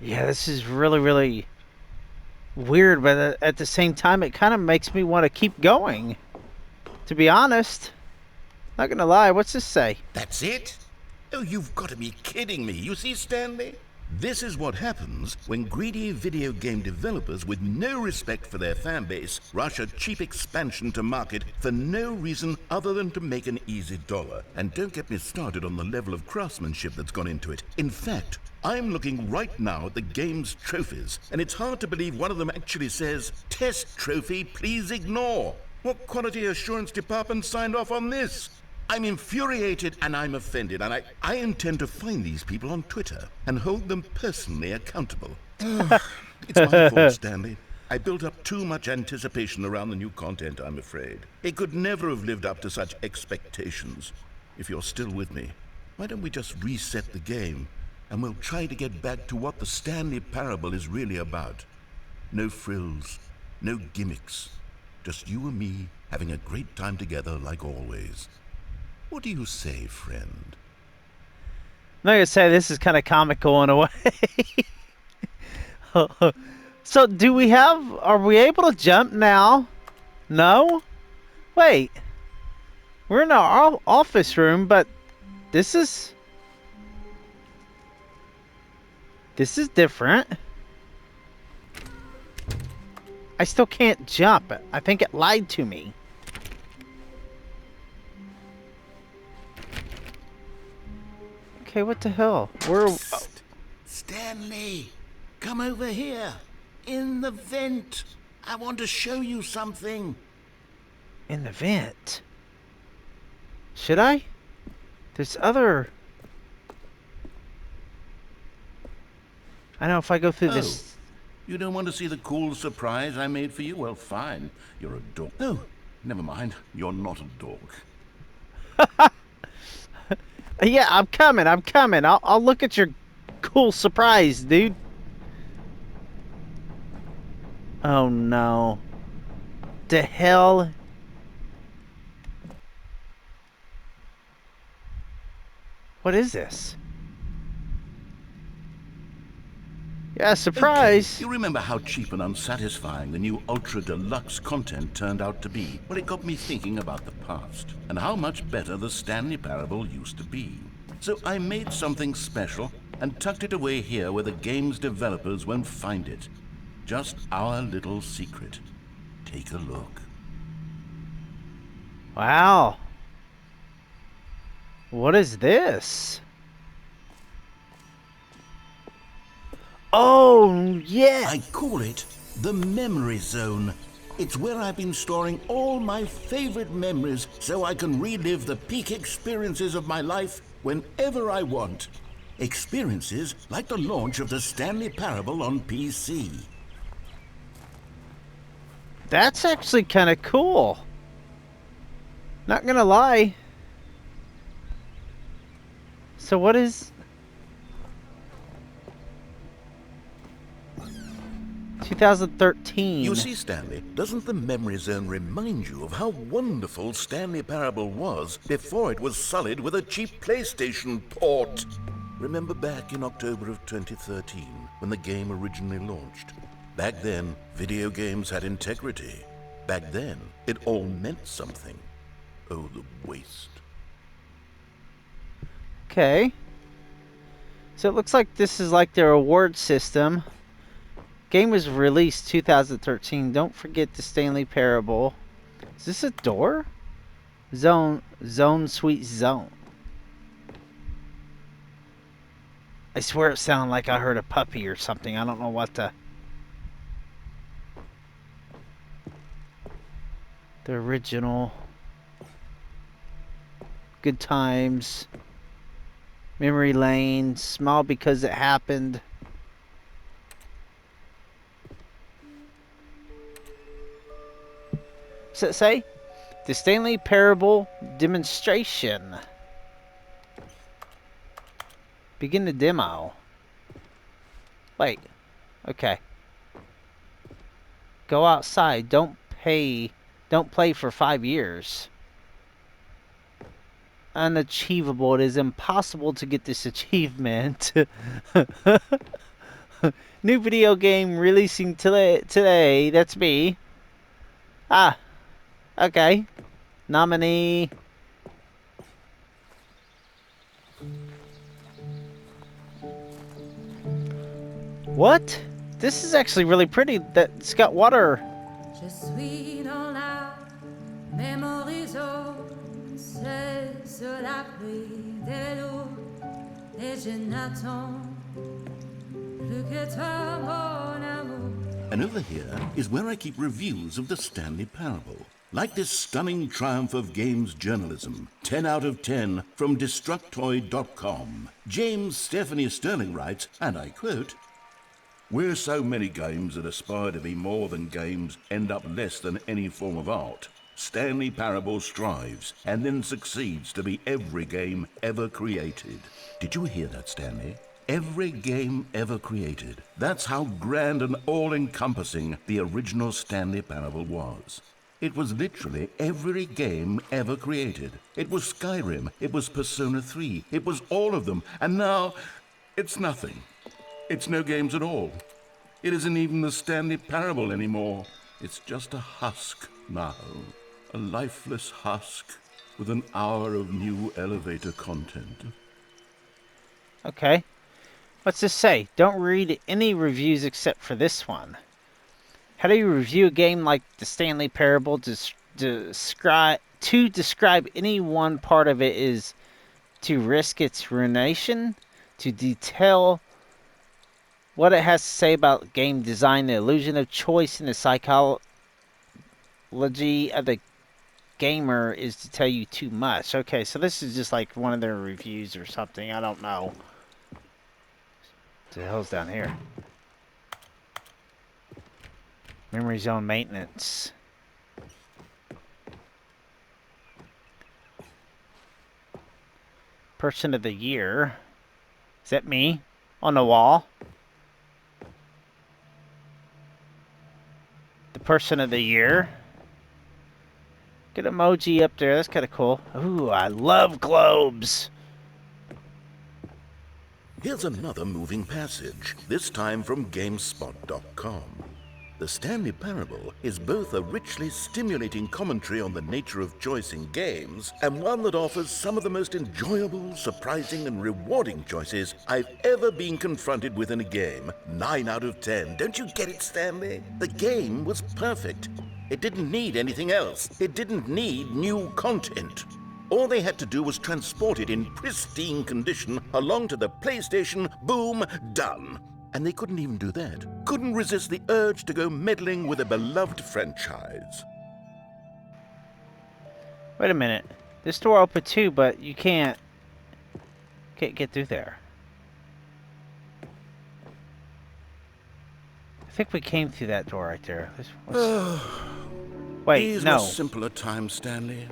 Yeah, this is really, really weird, but at the same time, it kind of makes me want to keep going. To be honest. Not gonna lie, what's this say? That's it? Oh, you've got to be kidding me. You see, Stanley? This is what happens when greedy video game developers with no respect for their fan base rush a cheap expansion to market for no reason other than to make an easy dollar. And don't get me started on the level of craftsmanship that's gone into it. In fact, I'm looking right now at the game's trophies, and it's hard to believe one of them actually says, "Test trophy, please ignore." What quality assurance department signed off on this? I'm infuriated and I'm offended, and I intend to find these people on Twitter and hold them personally accountable. It's my fault, Stanley. I built up too much anticipation around the new content, I'm afraid. It could never have lived up to such expectations. If you're still with me, why don't we just reset the game, and we'll try to get back to what the Stanley Parable is really about. No frills, no gimmicks. Just you and me having a great time together like always. What do you say, friend? I'm not gonna say this is kind of comical in a way. So, are we able to jump now? No? Wait. We're in our office room, but this is different. I still can't jump. I think it lied to me. Okay, what the hell? Stanley, come over here. In the vent. I want to show you something. In the vent? Should I? There's other... I know if I go through this... You don't want to see the cool surprise I made for you? Well, fine. You're a dork. Oh, never mind. You're not a dork. Yeah, I'm coming. I'll look at your cool surprise, dude. Oh, no. The hell? What is this? Yeah, surprise. Okay. You remember how cheap and unsatisfying the new Ultra Deluxe content turned out to be? Well, it got me thinking about the past and how much better the Stanley Parable used to be. So I made something special and tucked it away here where the game's developers won't find it. Just our little secret. Take a look. Wow. What is this? Oh, yeah. I call it the Memory Zone. It's where I've been storing all my favorite memories so I can relive the peak experiences of my life whenever I want. Experiences like the launch of the Stanley Parable on PC. That's actually kind of cool. Not gonna lie. So what is... 2013. You see, Stanley, doesn't the Memory Zone remind you of how wonderful Stanley Parable was before it was sullied with a cheap PlayStation port? Remember back in October of 2013, when the game originally launched? Back then, video games had integrity. Back then, it all meant something. Oh, the waste. Okay. So it looks like this is like their award system. Game was released 2013. Don't forget the Stanley Parable. Is this a door? Zone, sweet zone. I swear it sounded like I heard a puppy or something. I don't know what the... The original. Good times. Memory lane. Smile because it happened. What's it say? The Stanley Parable demonstration. Begin the demo. Wait. Okay. Go outside. Don't play for 5 years. Unachievable. It is impossible to get this achievement. New video game releasing today. That's me. Ah. Okay. Nominee. – What? This is actually really pretty. It's got water. Je suis dans la même horizon, c'est sur la pluie de l'eau, et je n'attends plus que toi, mon amour. And over here is where I keep reviews of the Stanley Parable. Like this stunning triumph of games journalism, 10 out of 10 from Destructoid.com. James Stephanie Sterling writes, and I quote, "Where so many games that aspire to be more than games end up less than any form of art, Stanley Parable strives and then succeeds to be every game ever created." Did you hear that, Stanley? Every game ever created. That's how grand and all-encompassing the original Stanley Parable was. It was literally every game ever created. It was Skyrim, it was Persona 3, it was all of them, and now it's nothing. It's no games at all. It isn't even the Stanley Parable anymore. It's just a husk now. A lifeless husk with an hour of new elevator content. Okay. What's this say? Don't read any reviews except for this one. How do you review a game like the Stanley Parable? To describe any one part of it is to risk its ruination. To detail what it has to say about game design, the illusion of choice, and the psychology of the gamer is to tell you too much. Okay, so this is just like one of their reviews or something. I don't know. What the hell's down here? Memory zone maintenance. Person of the year. Is that me? On the wall? The person of the year. Get emoji up there. That's kind of cool. Ooh, I love globes. Here's another moving passage, this time from GameSpot.com. The Stanley Parable is both a richly stimulating commentary on the nature of choice in games and one that offers some of the most enjoyable, surprising, and rewarding choices I've ever been confronted with in a game. 9 out of 10. Don't you get it, Stanley? The game was perfect. It didn't need anything else. It didn't need new content. All they had to do was transport it in pristine condition along to the PlayStation. Boom, done. And they couldn't even do that. Couldn't resist the urge to go meddling with a beloved franchise. Wait a minute. This door opened too, but you can't get through there. I think we came through that door right there. Wait, These no. were simpler times, Stanley.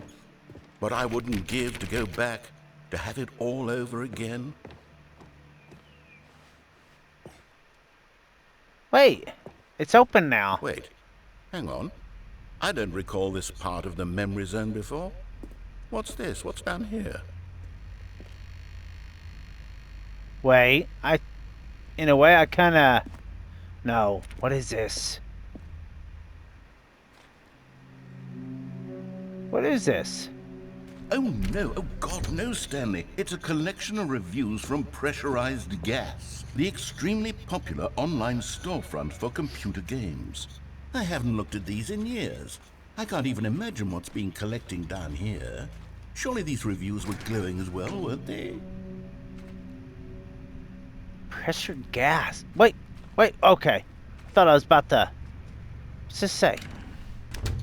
But I wouldn't give to go back to have it all over again. Wait, it's open now. Wait, hang on. I don't recall this part of the memory zone before. What's this? What's down here? Wait, in a way, I kind of... No, what is this? What is this? Oh no, oh God, no, Stanley. It's a collection of reviews from Pressurized Gas, the extremely popular online storefront for computer games. I haven't looked at these in years. I can't even imagine what's been collecting down here. Surely these reviews were glowing as well, weren't they? Pressured gas. Wait, okay. I thought I was about to... What's this say?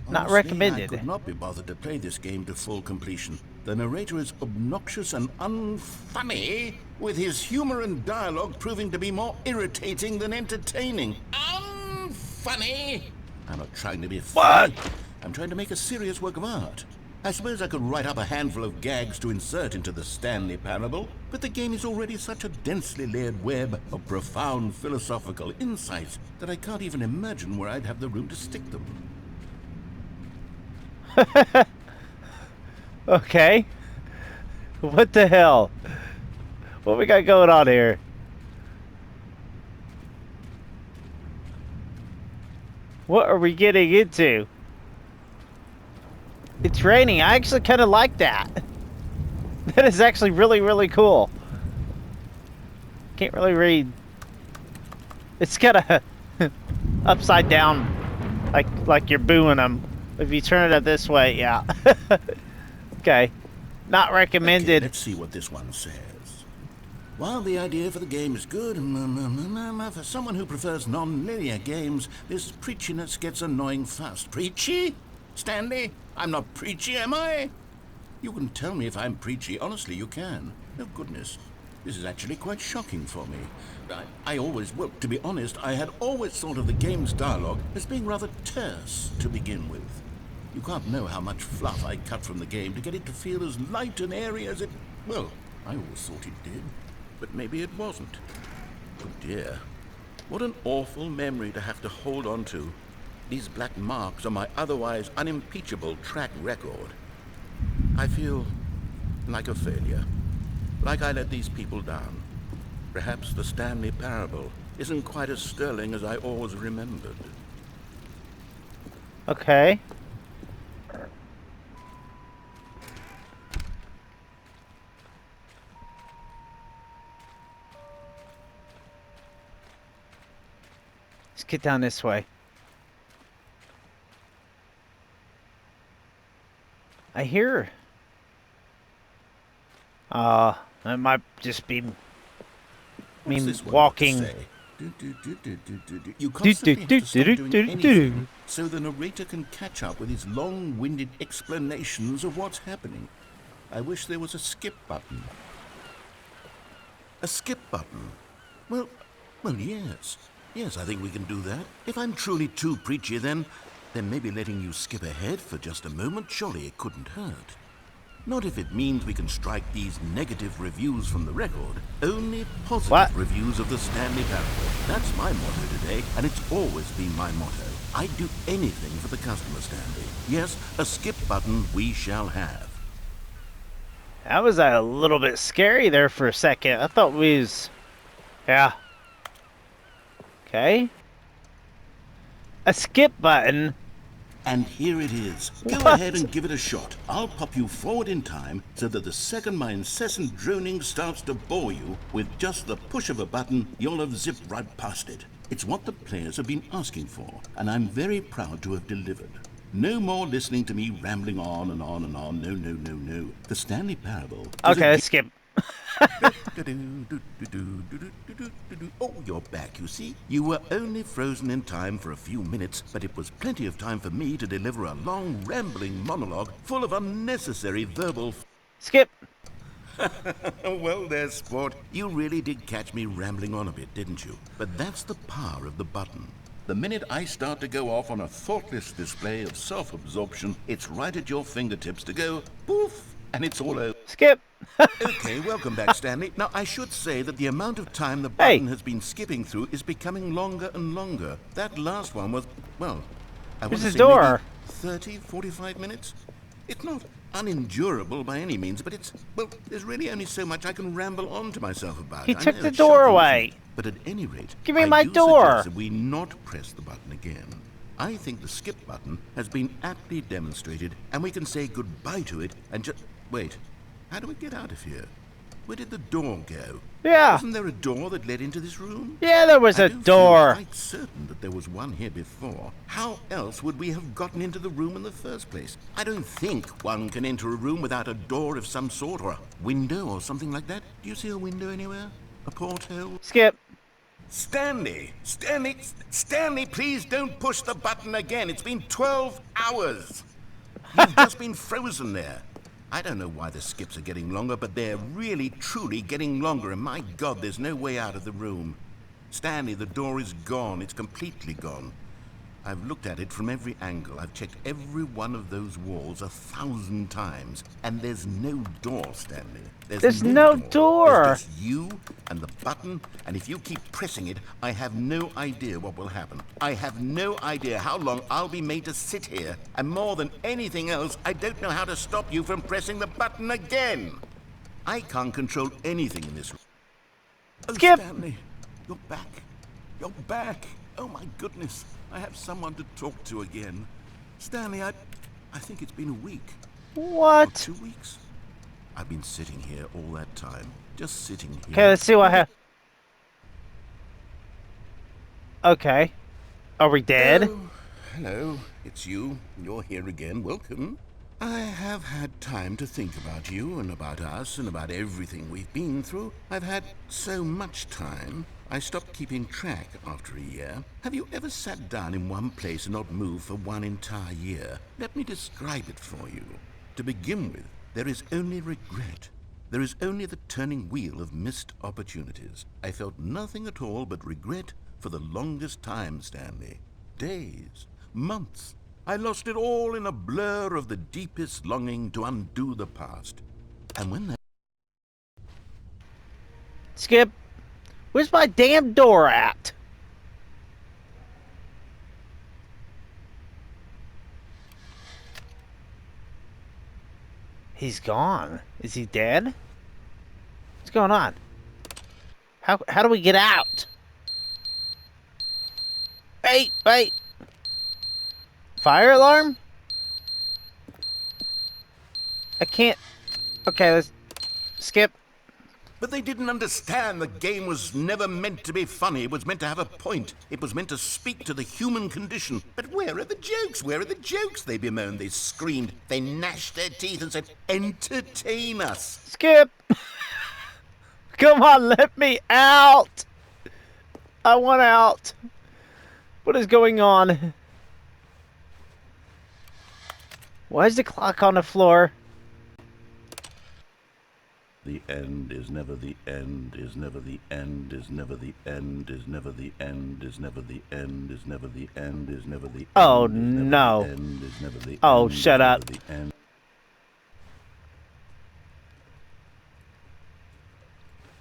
Not Honestly, recommended. I could not be bothered to play this game to full completion. The narrator is obnoxious and unfunny, with his humor and dialogue proving to be more irritating than entertaining. Unfunny? I'm not trying to be funny. What? I'm trying to make a serious work of art. I suppose I could write up a handful of gags to insert into the Stanley Parable, but the game is already such a densely layered web of profound philosophical insights that I can't even imagine where I'd have the room to stick them. Okay. What the hell? What we got going on here? What are we getting into? It's raining. I actually kind of like that. That is actually really, really cool. Can't really read. It's got a upside down, like you're booing them. If you turn it this way, yeah. Okay. Not Okay, recommended. let's see what this one says. While the idea for the game is good, for someone who prefers non-linear games, this preachiness gets annoying fast. Preachy? Stanley? I'm not preachy, am I? You can tell me if I'm preachy. Honestly, you can. Oh, goodness. This is actually quite shocking for me. Well, to be honest, I had always thought of the game's dialogue as being rather terse to begin with. You can't know how much fluff I cut from the game to get it to feel as light and airy as it... Well, I always thought it did. But maybe it wasn't. Oh dear. What an awful memory to have to hold on to. These black marks on my otherwise unimpeachable track record. I feel like a failure. Like I let these people down. Perhaps the Stanley Parable isn't quite as sterling as I always remembered. Okay. Let's get down this way. I hear. It might just be What's me this one walking. got to say? You constantly have to stop doing anything so the narrator can catch up with his long-winded explanations of what's happening. I wish there was a skip button. A skip button? Well, yes. Yes, I think we can do that. If I'm truly too preachy, then maybe letting you skip ahead for just a moment, surely it couldn't hurt. Not if it means we can strike these negative reviews from the record. Only positive reviews of the Stanley Parable. That's my motto today, and it's always been my motto. I'd do anything for the customer, Stanley. Yes, a skip button we shall have. That was a little bit scary there for a second. I thought we was... Yeah. Okay. A skip button? And here it is. Go ahead and give it a shot. I'll pop you forward in time so that the second my incessant droning starts to bore you, with just the push of a button, you'll have zipped right past it. It's what the players have been asking for, and I'm very proud to have delivered. No more listening to me rambling on and on and on. No, no, no, no. The Stanley Parable... Okay, let's skip. Oh, you're back, you see? You were only frozen in time for a few minutes, but it was plenty of time for me to deliver a long, rambling monologue full of unnecessary verbal... Skip. Well there, sport. You really did catch me rambling on a bit, didn't you? But that's the power of the button. The minute I start to go off on a thoughtless display of self-absorption, it's right at your fingertips to go poof, and it's all over. Skip. Okay, welcome back, Stanley. Now, I should say that the amount of time the button has been skipping through is becoming longer and longer. That last one was, well, I want to say maybe 30, 45 minutes. It's not unendurable by any means, but it's, well, there's really only so much I can ramble on to myself about. He took the door away. But at any rate, give me my door. I suggest that we not press the button again. I think the skip button has been aptly demonstrated, and we can say goodbye to it and just... Wait, how do we get out of here? Where did the door go? Yeah. Wasn't there a door that led into this room? Yeah, there was a door. I'm quite certain that there was one here before. How else would we have gotten into the room in the first place? I don't think one can enter a room without a door of some sort, or a window or something like that. Do you see a window anywhere? A porthole? Skip. Stanley, please don't push the button again. It's been 12 hours. You've just been frozen there. I don't know why the skips are getting longer, but they're really, truly getting longer, and my God, there's no way out of the room. Stanley, the door is gone. It's completely gone. I've looked at it from every angle. I've checked every one of those walls 1,000 times, and there's no door, Stanley. There's no door. There's just you and the button, and if you keep pressing it, I have no idea what will happen. I have no idea how long I'll be made to sit here, and more than anything else, I don't know how to stop you from pressing the button again. I can't control anything in this room. Oh, Skip. Stanley, you're back. You're back. Oh, my goodness. I have someone to talk to again. Stanley, I think it's been a week. What? Or 2 weeks. I've been sitting here all that time. Just sitting here. Okay, let's see what happens. Okay. Are we dead? Oh, hello. It's you. You're here again. Welcome. I have had time to think about you and about us and about everything we've been through. I've had so much time. I stopped keeping track after a year. Have you ever sat down in one place and not moved for one entire year? Let me describe it for you. To begin with, there is only regret. There is only the turning wheel of missed opportunities. I felt nothing at all but regret for the longest time, Stanley. Days, months. I lost it all in a blur of the deepest longing to undo the past. And when that... Skip, where's my damn door at? He's gone. Is he dead? What's going on? How do we get out? Wait. Fire alarm? I can't. Okay, let's skip. But they didn't understand the game was never meant to be funny. It was meant to have a point. It was meant to speak to the human condition. But where are the jokes? Where are the jokes? They bemoaned, they screamed, they gnashed their teeth and said, entertain us. Skip! Come on, let me out! I want out. What is going on? Why is the clock on the floor? The end is never the end, is never the end, is never the end, is never the end, is never the end, is never the end, is never the end. Oh no. Oh, shut up.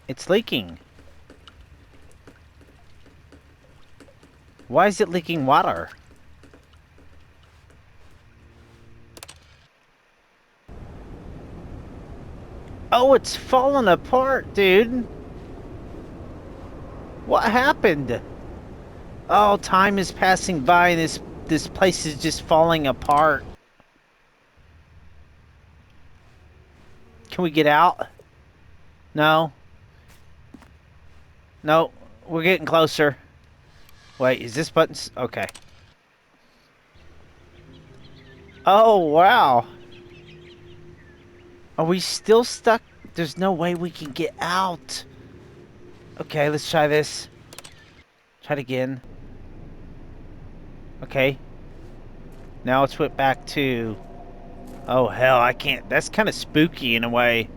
It's leaking. Why is it leaking water? Oh, it's falling apart, dude. What happened? Oh, time is passing by and this place is just falling apart. Can we get out? No. No, we're getting closer. Wait, is this button? Okay. Oh, wow. Are we still stuck? There's no way we can get out. Okay, let's try this. Try it again. Okay. Now let's flip back to... Oh, hell, I can't. That's kind of spooky in a way.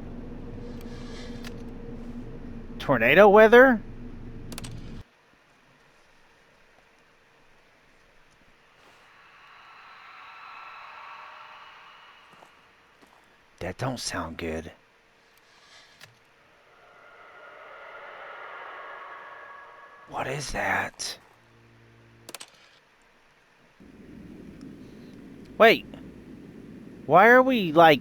Tornado weather? That don't sound good. What is that? Wait. Why are we, like...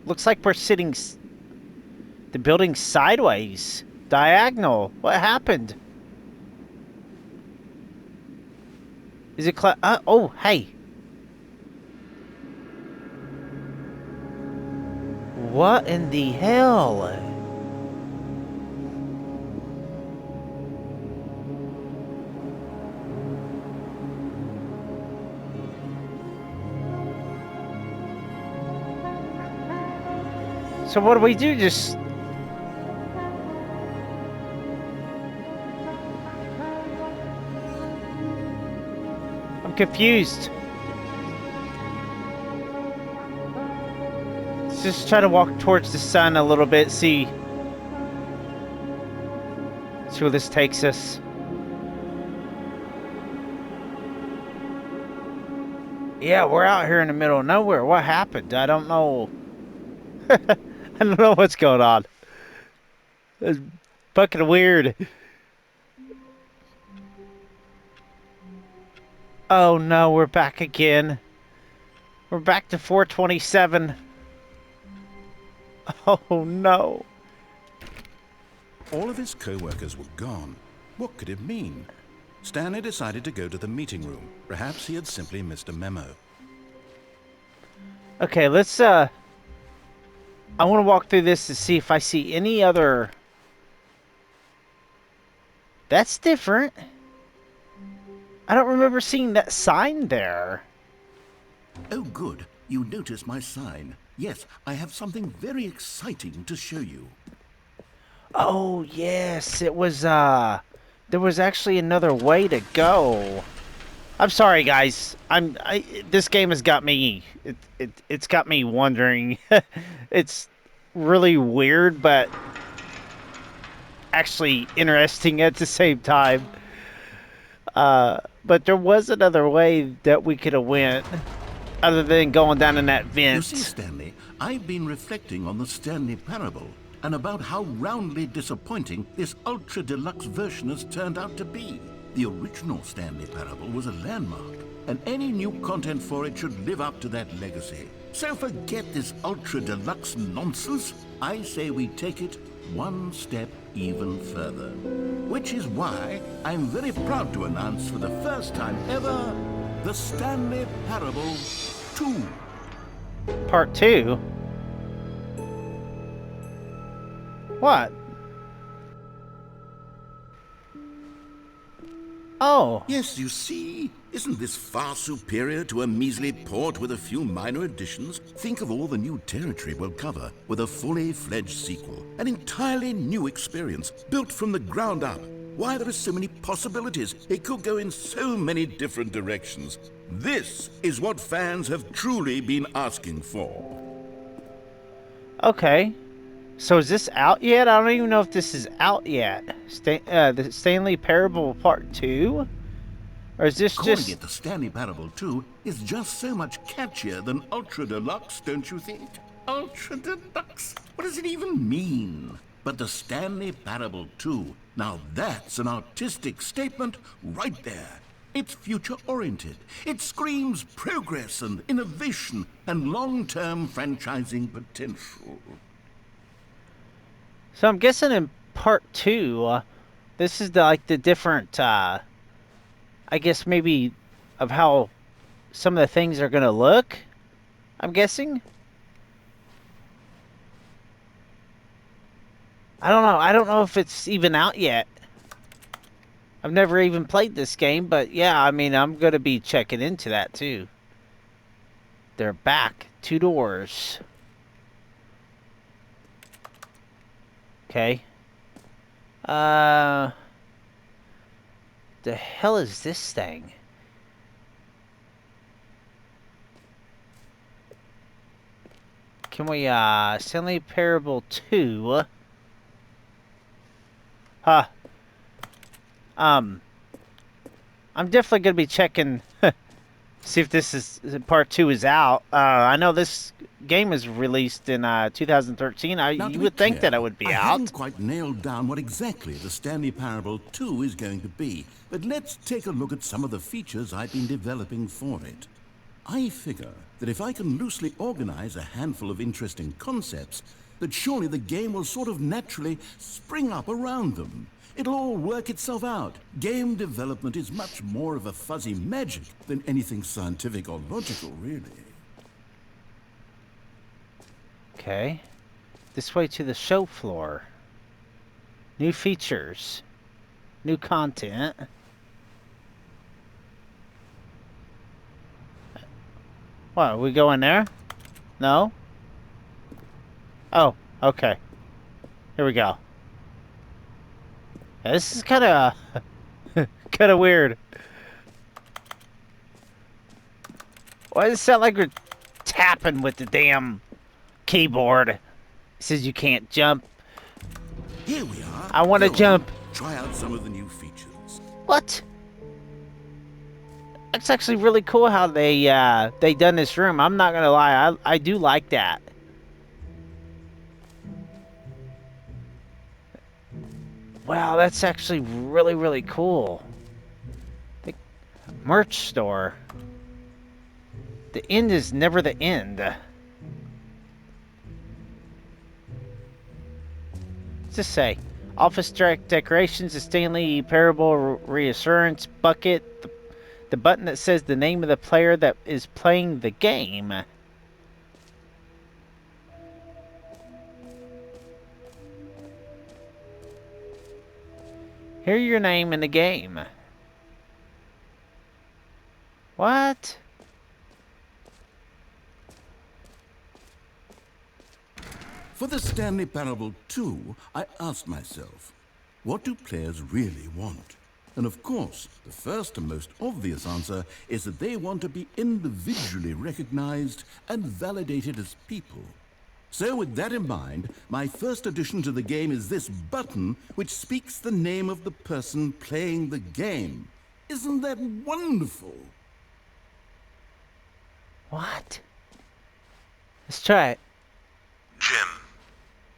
Looks like we're sitting... The building sideways. Diagonal. What happened? Is it oh, hey. What in the hell? So what do we do? Just... I'm confused. Let's just try to walk towards the sun a little bit, see where this takes us. Yeah, we're out here in the middle of nowhere. What happened? I don't know. I don't know what's going on. It's fucking weird. Oh no, we're back again. We're back to 427. Oh no. All of his co-workers were gone. What could it mean? Stanley decided to go to the meeting room. Perhaps he had simply missed a memo. Okay, let's I want to walk through this to see if I see any other That's different. I don't remember seeing that sign there. Oh, good. You noticed my sign. Yes, I have something very exciting to show you. Oh, yes. It was, there was actually another way to go. I'm sorry, guys. This game has got me, it's got me wondering. It's really weird, but actually interesting at the same time. But there was another way that we could have went, other than going down in that You see, vent. Stanley, I've been reflecting on the Stanley Parable and about how roundly disappointing this ultra deluxe version has turned out to be. The original Stanley Parable was a landmark, and any new content for it should live up to that legacy. So forget this ultra deluxe nonsense. I say we take it one step even further. Which is why I'm very proud to announce for the first time ever the Stanley Parable 2. Part 2? What? Oh. Yes, you see? Isn't this far superior to a measly port with a few minor additions? Think of all the new territory we'll cover with a fully fledged sequel. An entirely new experience, built from the ground up. Why, there are so many possibilities. It could go in so many different directions. This is what fans have truly been asking for. Okay. So is this out yet? I don't even know if this is out yet. The Stanley Parable Part 2? Or is this Calling just... it the Stanley Parable 2 is just so much catchier than Ultra Deluxe, don't you think? Ultra Deluxe? What does it even mean? But the Stanley Parable 2, now that's an artistic statement right there. It's future-oriented. It screams progress and innovation and long-term franchising potential. So I'm guessing in Part 2, this is the different, I guess maybe of how some of the things are going to look, I'm guessing. I don't know. I don't know if it's even out yet. I've never even played this game, but yeah, I mean, I'm going to be checking into that too. They're back. 2 doors. Okay. The hell is this thing? Can we, Stanley Parable 2? Huh. I'm definitely gonna be checking, see if this is, part 2 is out. I know this game was released in, 2013. Now, You to be would think clear, that it would be I out. haven't quite nailed down what exactly the Stanley Parable 2 is going to be, but let's take a look at some of the features I've been developing for it. I figure that if I can loosely organize a handful of interesting concepts, that surely the game will sort of naturally spring up around them. It'll all work itself out. Game development is much more of a fuzzy magic than anything scientific or logical, really. Okay. This way to the show floor. New features. New content. What, we go in there? No? Oh, okay. Here we go. Yeah, this is kind of kind of weird. Why does it sound like we're tapping with the damn keyboard? It says you can't jump. Here we are. I want to Go on, jump. Try out some of the new features. What? That's actually really cool how they done this room. I'm not gonna lie, I do like that. Wow, that's actually really, really cool. The merch store. The end is never the end. What's this say? Office decorations, the Stanley Parable reassurance bucket, the button that says the name of the player that is playing the game. Hear your name in the game. What? For the Stanley Parable 2, I asked myself, what do players really want? And of course, the first and most obvious answer is that they want to be individually recognized and validated as people. So with that in mind, my first addition to the game is this button which speaks the name of the person playing the game. Isn't that wonderful? What? Let's try it. Jim.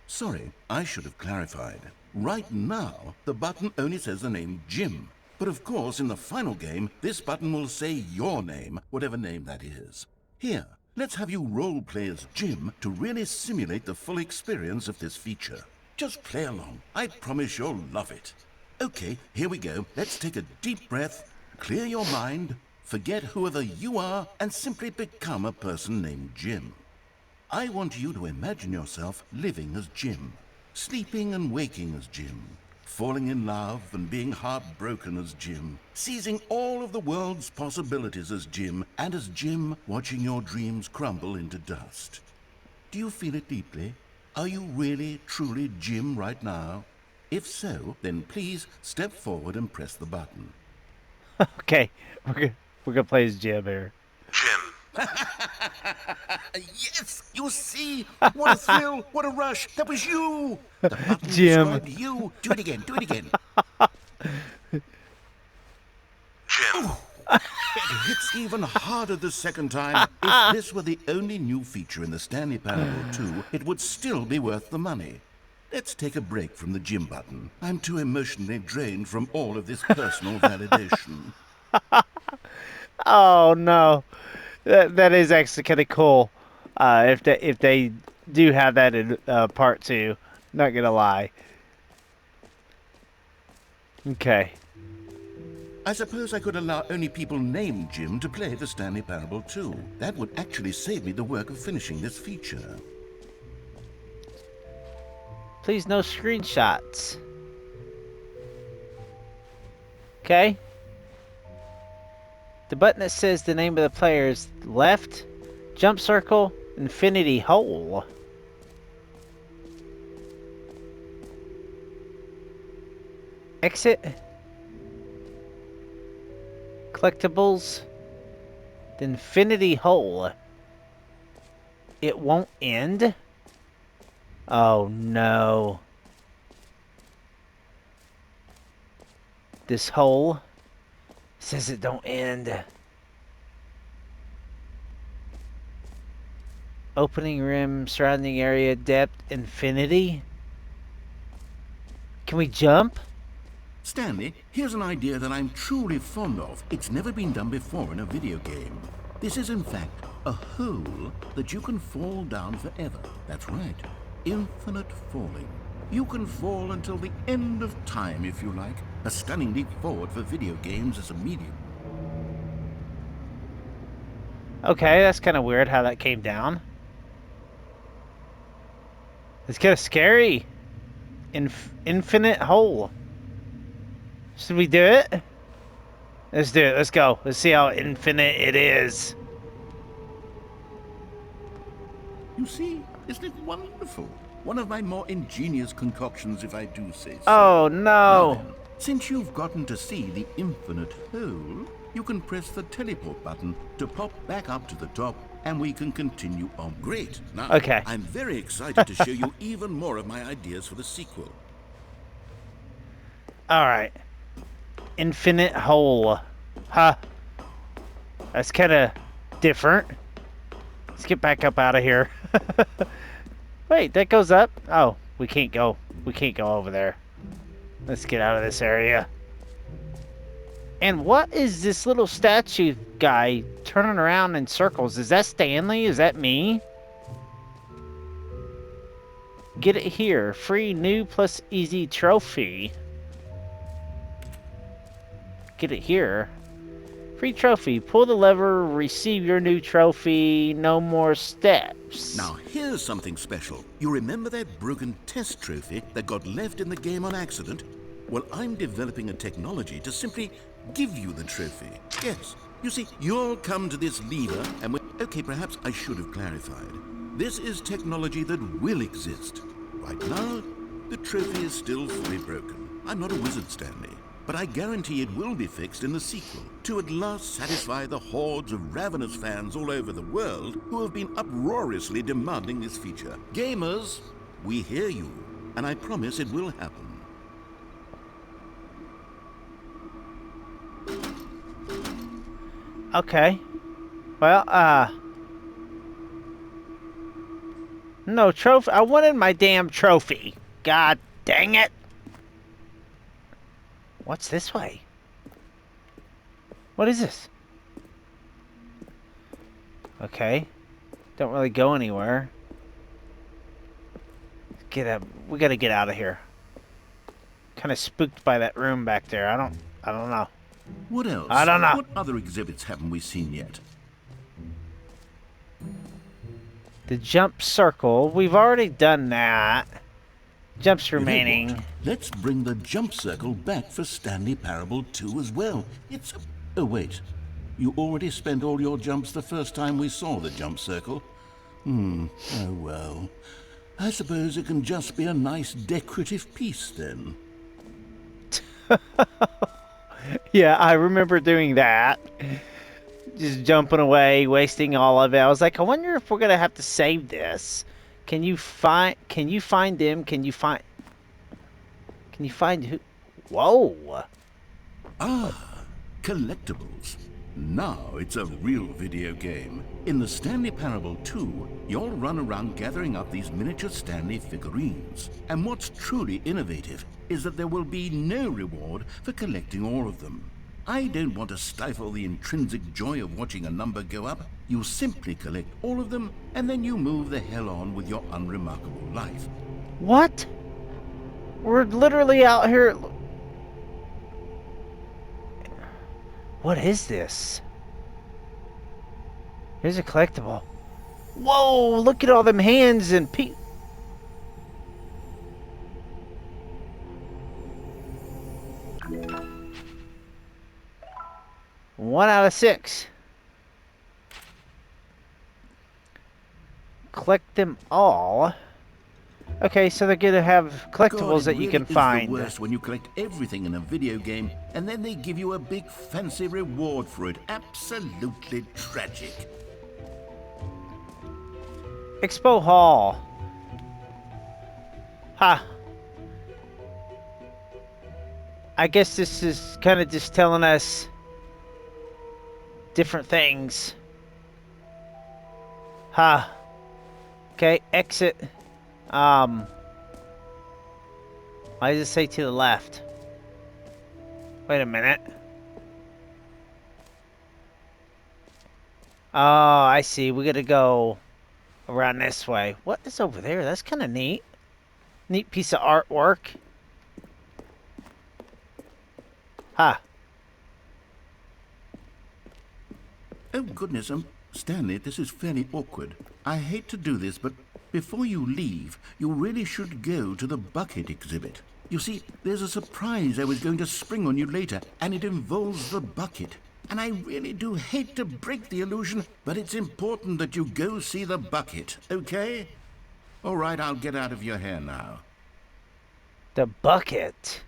Sorry, I should have clarified. Right now, the button only says the name Jim. But of course, in the final game, this button will say your name, whatever name that is. Here, let's have you role-play as Jim to really simulate the full experience of this feature. Just play along. I promise you'll love it. Okay, here we go. Let's take a deep breath, clear your mind, forget whoever you are, and simply become a person named Jim. I want you to imagine yourself living as Jim, sleeping and waking as Jim, falling in love and being heartbroken as Jim, seizing all of the world's possibilities as Jim, and as Jim watching your dreams crumble into dust. Do you feel it deeply? Are you really, truly Jim right now? If so, then please step forward and press the button. Okay, we're gonna play as Jim here. Jim. Yes, you see? What a thrill, what a rush. That was you. The button Jim. described you. Do it again, do it again. Jim. It hits even harder the second time. If this were the only new feature in the Stanley Parable 2, it would still be worth the money. Let's take a break from the Jim button. I'm too emotionally drained from all of this personal validation. Oh no, that is actually kind of cool. If they do have that in part 2, not gonna lie. Okay. I suppose I could allow only people named Jim to play the Stanley Parable 2. That would actually save me the work of finishing this feature. Please no screenshots. Okay. The button that says the name of the player is left, jump circle, infinity hole. Exit. Collectibles. The infinity hole. It won't end? Oh no. This hole says it don't end. Opening rim, surrounding area, depth, infinity. Can we jump? Stanley, here's an idea that I'm truly fond of. It's never been done before in a video game. This is in fact a hole that you can fall down forever. That's right. Infinite falling. You can fall until the end of time if you like. A stunning leap forward for video games as a medium. Okay, that's kind of weird how that came down. It's kind of scary. Infinite hole. Should we do it? Let's do it. Let's go. Let's see how infinite it is. You see, isn't it wonderful? One of my more ingenious concoctions, if I do say so. Oh Now no. then, since you've gotten to see the infinite hole, you can press the teleport button to pop back up to the top, and we can continue on. Great. Now, Okay. I'm very excited to show you even more of my ideas for the sequel. Alright. Infinite hole. Huh. That's kind of different. Let's get back up out of here. Wait, that goes up? Oh, we can't go. We can't go over there. Let's get out of this area. And what is this little statue guy turning around in circles? Is that Stanley? Is that me? Get it here. Free new plus easy trophy. Get it here. Free trophy. Pull the lever, receive your new trophy. No more steps. Now, here's something special. You remember that broken test trophy that got left in the game on accident? Well, I'm developing a technology to simply give you the trophy. Yes. You see, you'll come to this lever and okay, perhaps I should have clarified. This is technology that will exist. Right now, the trophy is still fully broken. I'm not a wizard, Stanley, but I guarantee it will be fixed in the sequel to at last satisfy the hordes of ravenous fans all over the world who have been uproariously demanding this feature. Gamers, we hear you, and I promise it will happen. Okay. Well, no trophy. I wanted my damn trophy. God dang it. What's this way? What is this? Okay. Don't really go anywhere. Get up. We gotta get out of here. Kind of spooked by that room back there. I don't know. What else? I don't know. What other exhibits haven't we seen yet? The jump circle. We've already done that. Jumps You know remaining. what? Let's bring the jump circle back for Stanley Parable 2 as well. It's a... Oh, wait. You already spent all your jumps the first time we saw the jump circle. Oh, well. I suppose it can just be a nice decorative piece, then. Yeah, I remember doing that. Just jumping away, wasting all of it. I was like, I wonder if we're gonna have to save this. Can you find them? Can you find who? Whoa. Ah, collectibles. Now it's a real video game. In the Stanley Parable 2, you'll run around gathering up these miniature Stanley figurines. And what's truly innovative is that there will be no reward for collecting all of them. I don't want to stifle the intrinsic joy of watching a number go up. You simply collect all of them, and then you move the hell on with your unremarkable life. What? We're literally out here. What is this? Here's a collectible. Whoa, look at all them hands and One out of 6. Collect them all. Okay, so they're gonna have collectibles that you can find. It's the worst when you collect everything in a video game and then they give you a big fancy reward for it. Absolutely tragic. Expo Hall. Ha. I guess this is kind of just telling us different things. Ha. Okay, exit. Why does it say to the left? Wait a minute. Oh, I see. We gotta go around this way. What is over there? That's kind of neat. Neat piece of artwork. Ha. Oh, goodness, Stanley, this is fairly awkward. I hate to do this, but before you leave, you really should go to the bucket exhibit. You see, there's a surprise I was going to spring on you later, and it involves the bucket. And I really do hate to break the illusion, but it's important that you go see the bucket, okay? All right, I'll get out of your hair now. The bucket?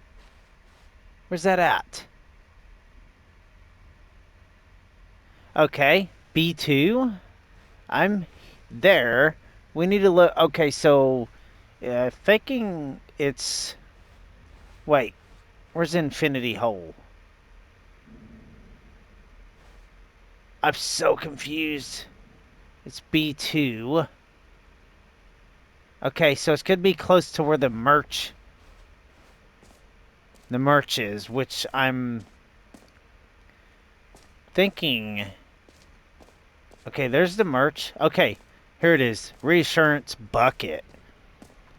Where's that at? Okay, B2. I'm there. We need to look. Okay, so thinking it's. Wait, where's Infinity Hole? I'm so confused. It's B2. Okay, so it's gonna be close to where the merch is, which I'm thinking. Okay, there's the merch. Okay, here it is. Reassurance bucket.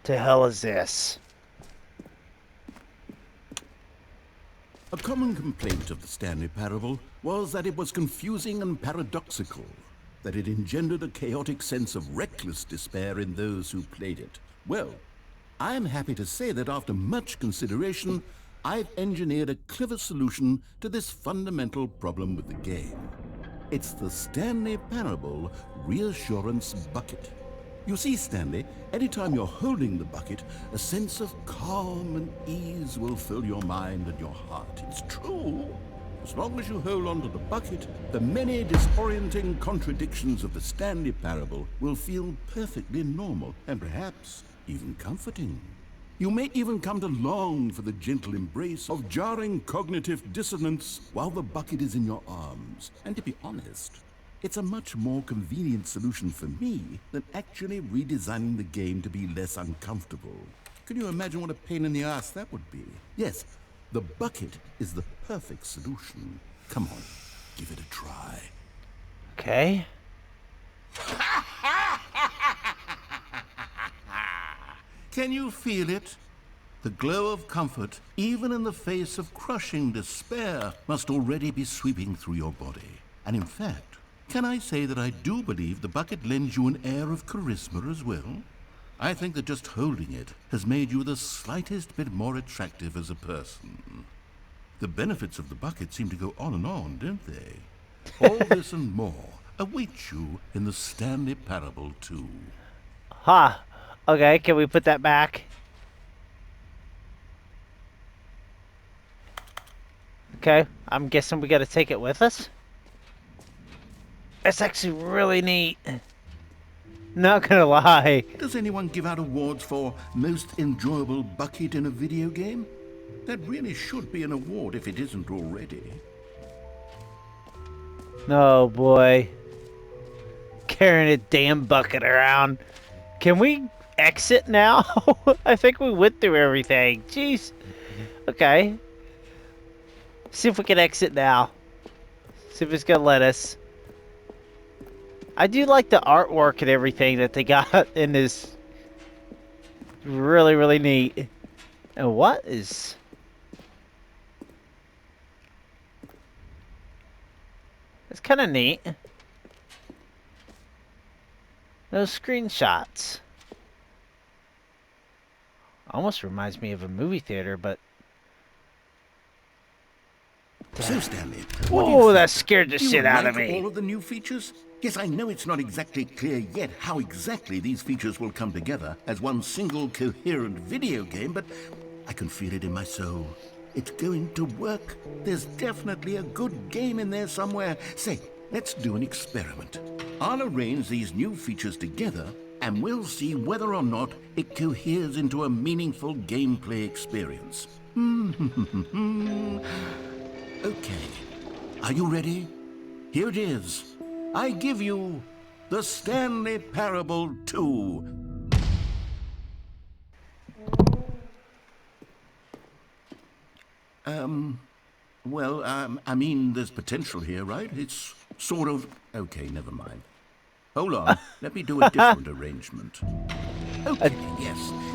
The hell is this? A common complaint of the Stanley Parable was that it was confusing and paradoxical, that it engendered a chaotic sense of reckless despair in those who played it. Well, I'm happy to say that after much consideration, I've engineered a clever solution to this fundamental problem with the game. It's the Stanley Parable Reassurance Bucket. You see, Stanley, anytime you're holding the bucket, a sense of calm and ease will fill your mind and your heart. It's true. As long as you hold on to the bucket, the many disorienting contradictions of the Stanley Parable will feel perfectly normal and perhaps even comforting. You may even come to long for the gentle embrace of jarring cognitive dissonance while the bucket is in your arms. And to be honest, it's a much more convenient solution for me than actually redesigning the game to be less uncomfortable. Can you imagine what a pain in the ass that would be? Yes, the bucket is the perfect solution. Come on, give it a try. Okay. Can you feel it? The glow of comfort, even in the face of crushing despair, must already be sweeping through your body. And in fact, can I say that I do believe the bucket lends you an air of charisma as well? I think that just holding it has made you the slightest bit more attractive as a person. The benefits of the bucket seem to go on, don't they? All this and more await you in the Stanley Parable 2. Ha! Okay, can we put that back? Okay, I'm guessing we gotta take it with us. It's actually really neat. Not gonna lie. Does anyone give out awards for most enjoyable bucket in a video game? That really should be an award if it isn't already. Oh boy. Carrying a damn bucket around. Can we exit now? I think we went through everything. Jeez. Okay. See if we can exit now. See if it's gonna let us. I do like the artwork and everything that they got in this. Really, really neat. And what is... It's kind of neat. Those screenshots. Almost reminds me of a movie theater, but... So, Stanley, Whoa, that scared the do you shit out like of me. all of the new features? Yes, I know it's not exactly clear yet how exactly these features will come together as one single coherent video game, but I can feel it in my soul. It's going to work. There's definitely a good game in there somewhere. Say, let's do an experiment. I'll arrange these new features together, and we'll see whether or not it coheres into a meaningful gameplay experience. Okay, are you ready? Here it is. I give you the Stanley Parable 2. I mean, there's potential here, right? It's sort of... Okay, never mind. Hold on, let me do a different arrangement. Okay,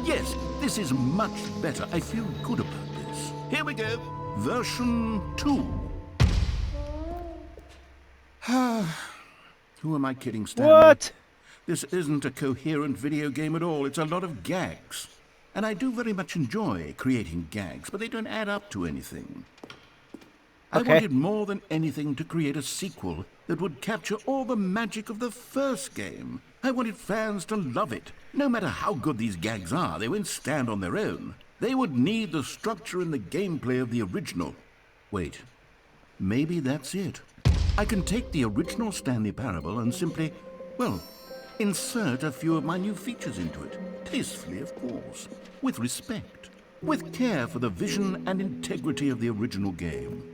yes, this is much better. I feel good about this. Here we go, version 2. Who am I kidding, Stanley? What? This isn't a coherent video game at all. It's a lot of gags. And I do very much enjoy creating gags, but they don't add up to anything. I wanted more than anything to create a sequel that would capture all the magic of the first game. I wanted fans to love it. No matter how good these gags are, they won't stand on their own. They would need the structure and the gameplay of the original. Wait, maybe that's it. I can take the original Stanley Parable and simply, well, insert a few of my new features into it. Tastefully, of course. With respect. With care for the vision and integrity of the original game.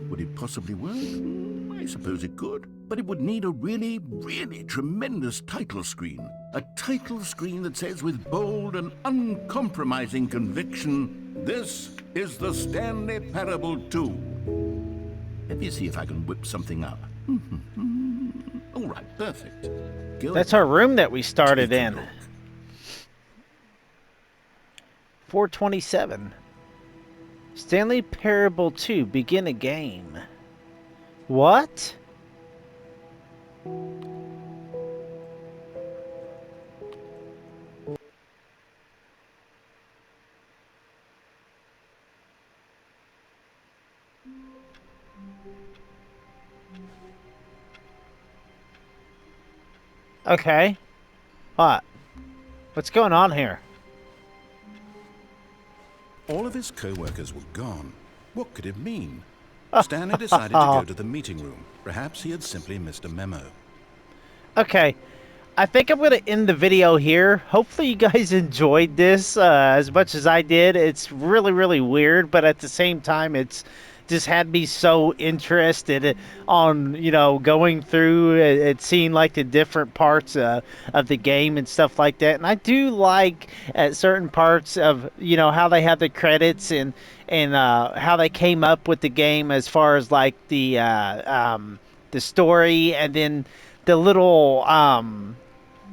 Would it possibly work? I suppose it could. But it would need a really, really tremendous title screen. A title screen that says with bold and uncompromising conviction, "This is the Stanley Parable 2. Let me see if I can whip something up. All right, perfect. Go That's ahead. our room that we started Take a in. look. 427. Stanley Parable 2, begin a game. What? Okay. What? What's going on here? All of his co-workers were gone. What could it mean? Stanley decided to go to the meeting room. Perhaps he had simply missed a memo. Okay. I think I'm going to end the video here. Hopefully you guys enjoyed this as much as I did. It's really, really weird, but at the same time, it's just had me so interested on, you know, going through it, seeing like the different parts of the game and stuff like that. And I do like at certain parts of, you know, how they have the credits and how they came up with the game as far as like the story and then the little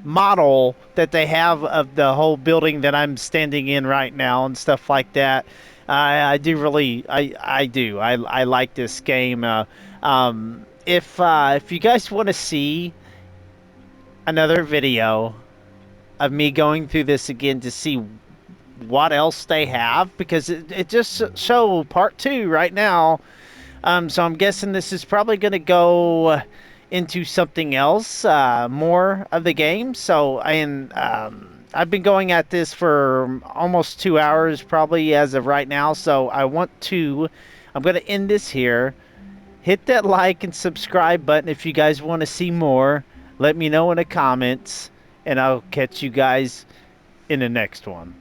model that they have of the whole building that I'm standing in right now and stuff like that. I do really, I do. I like this game. If you guys want to see another video of me going through this again to see what else they have, because it just show part 2 right now. So I'm guessing this is probably going to go into something else, more of the game. So, and I've been going at this for almost 2 hours probably as of right now. So I'm going to end this here. Hit that like and subscribe button if you guys want to see more. Let me know in the comments, and I'll catch you guys in the next one.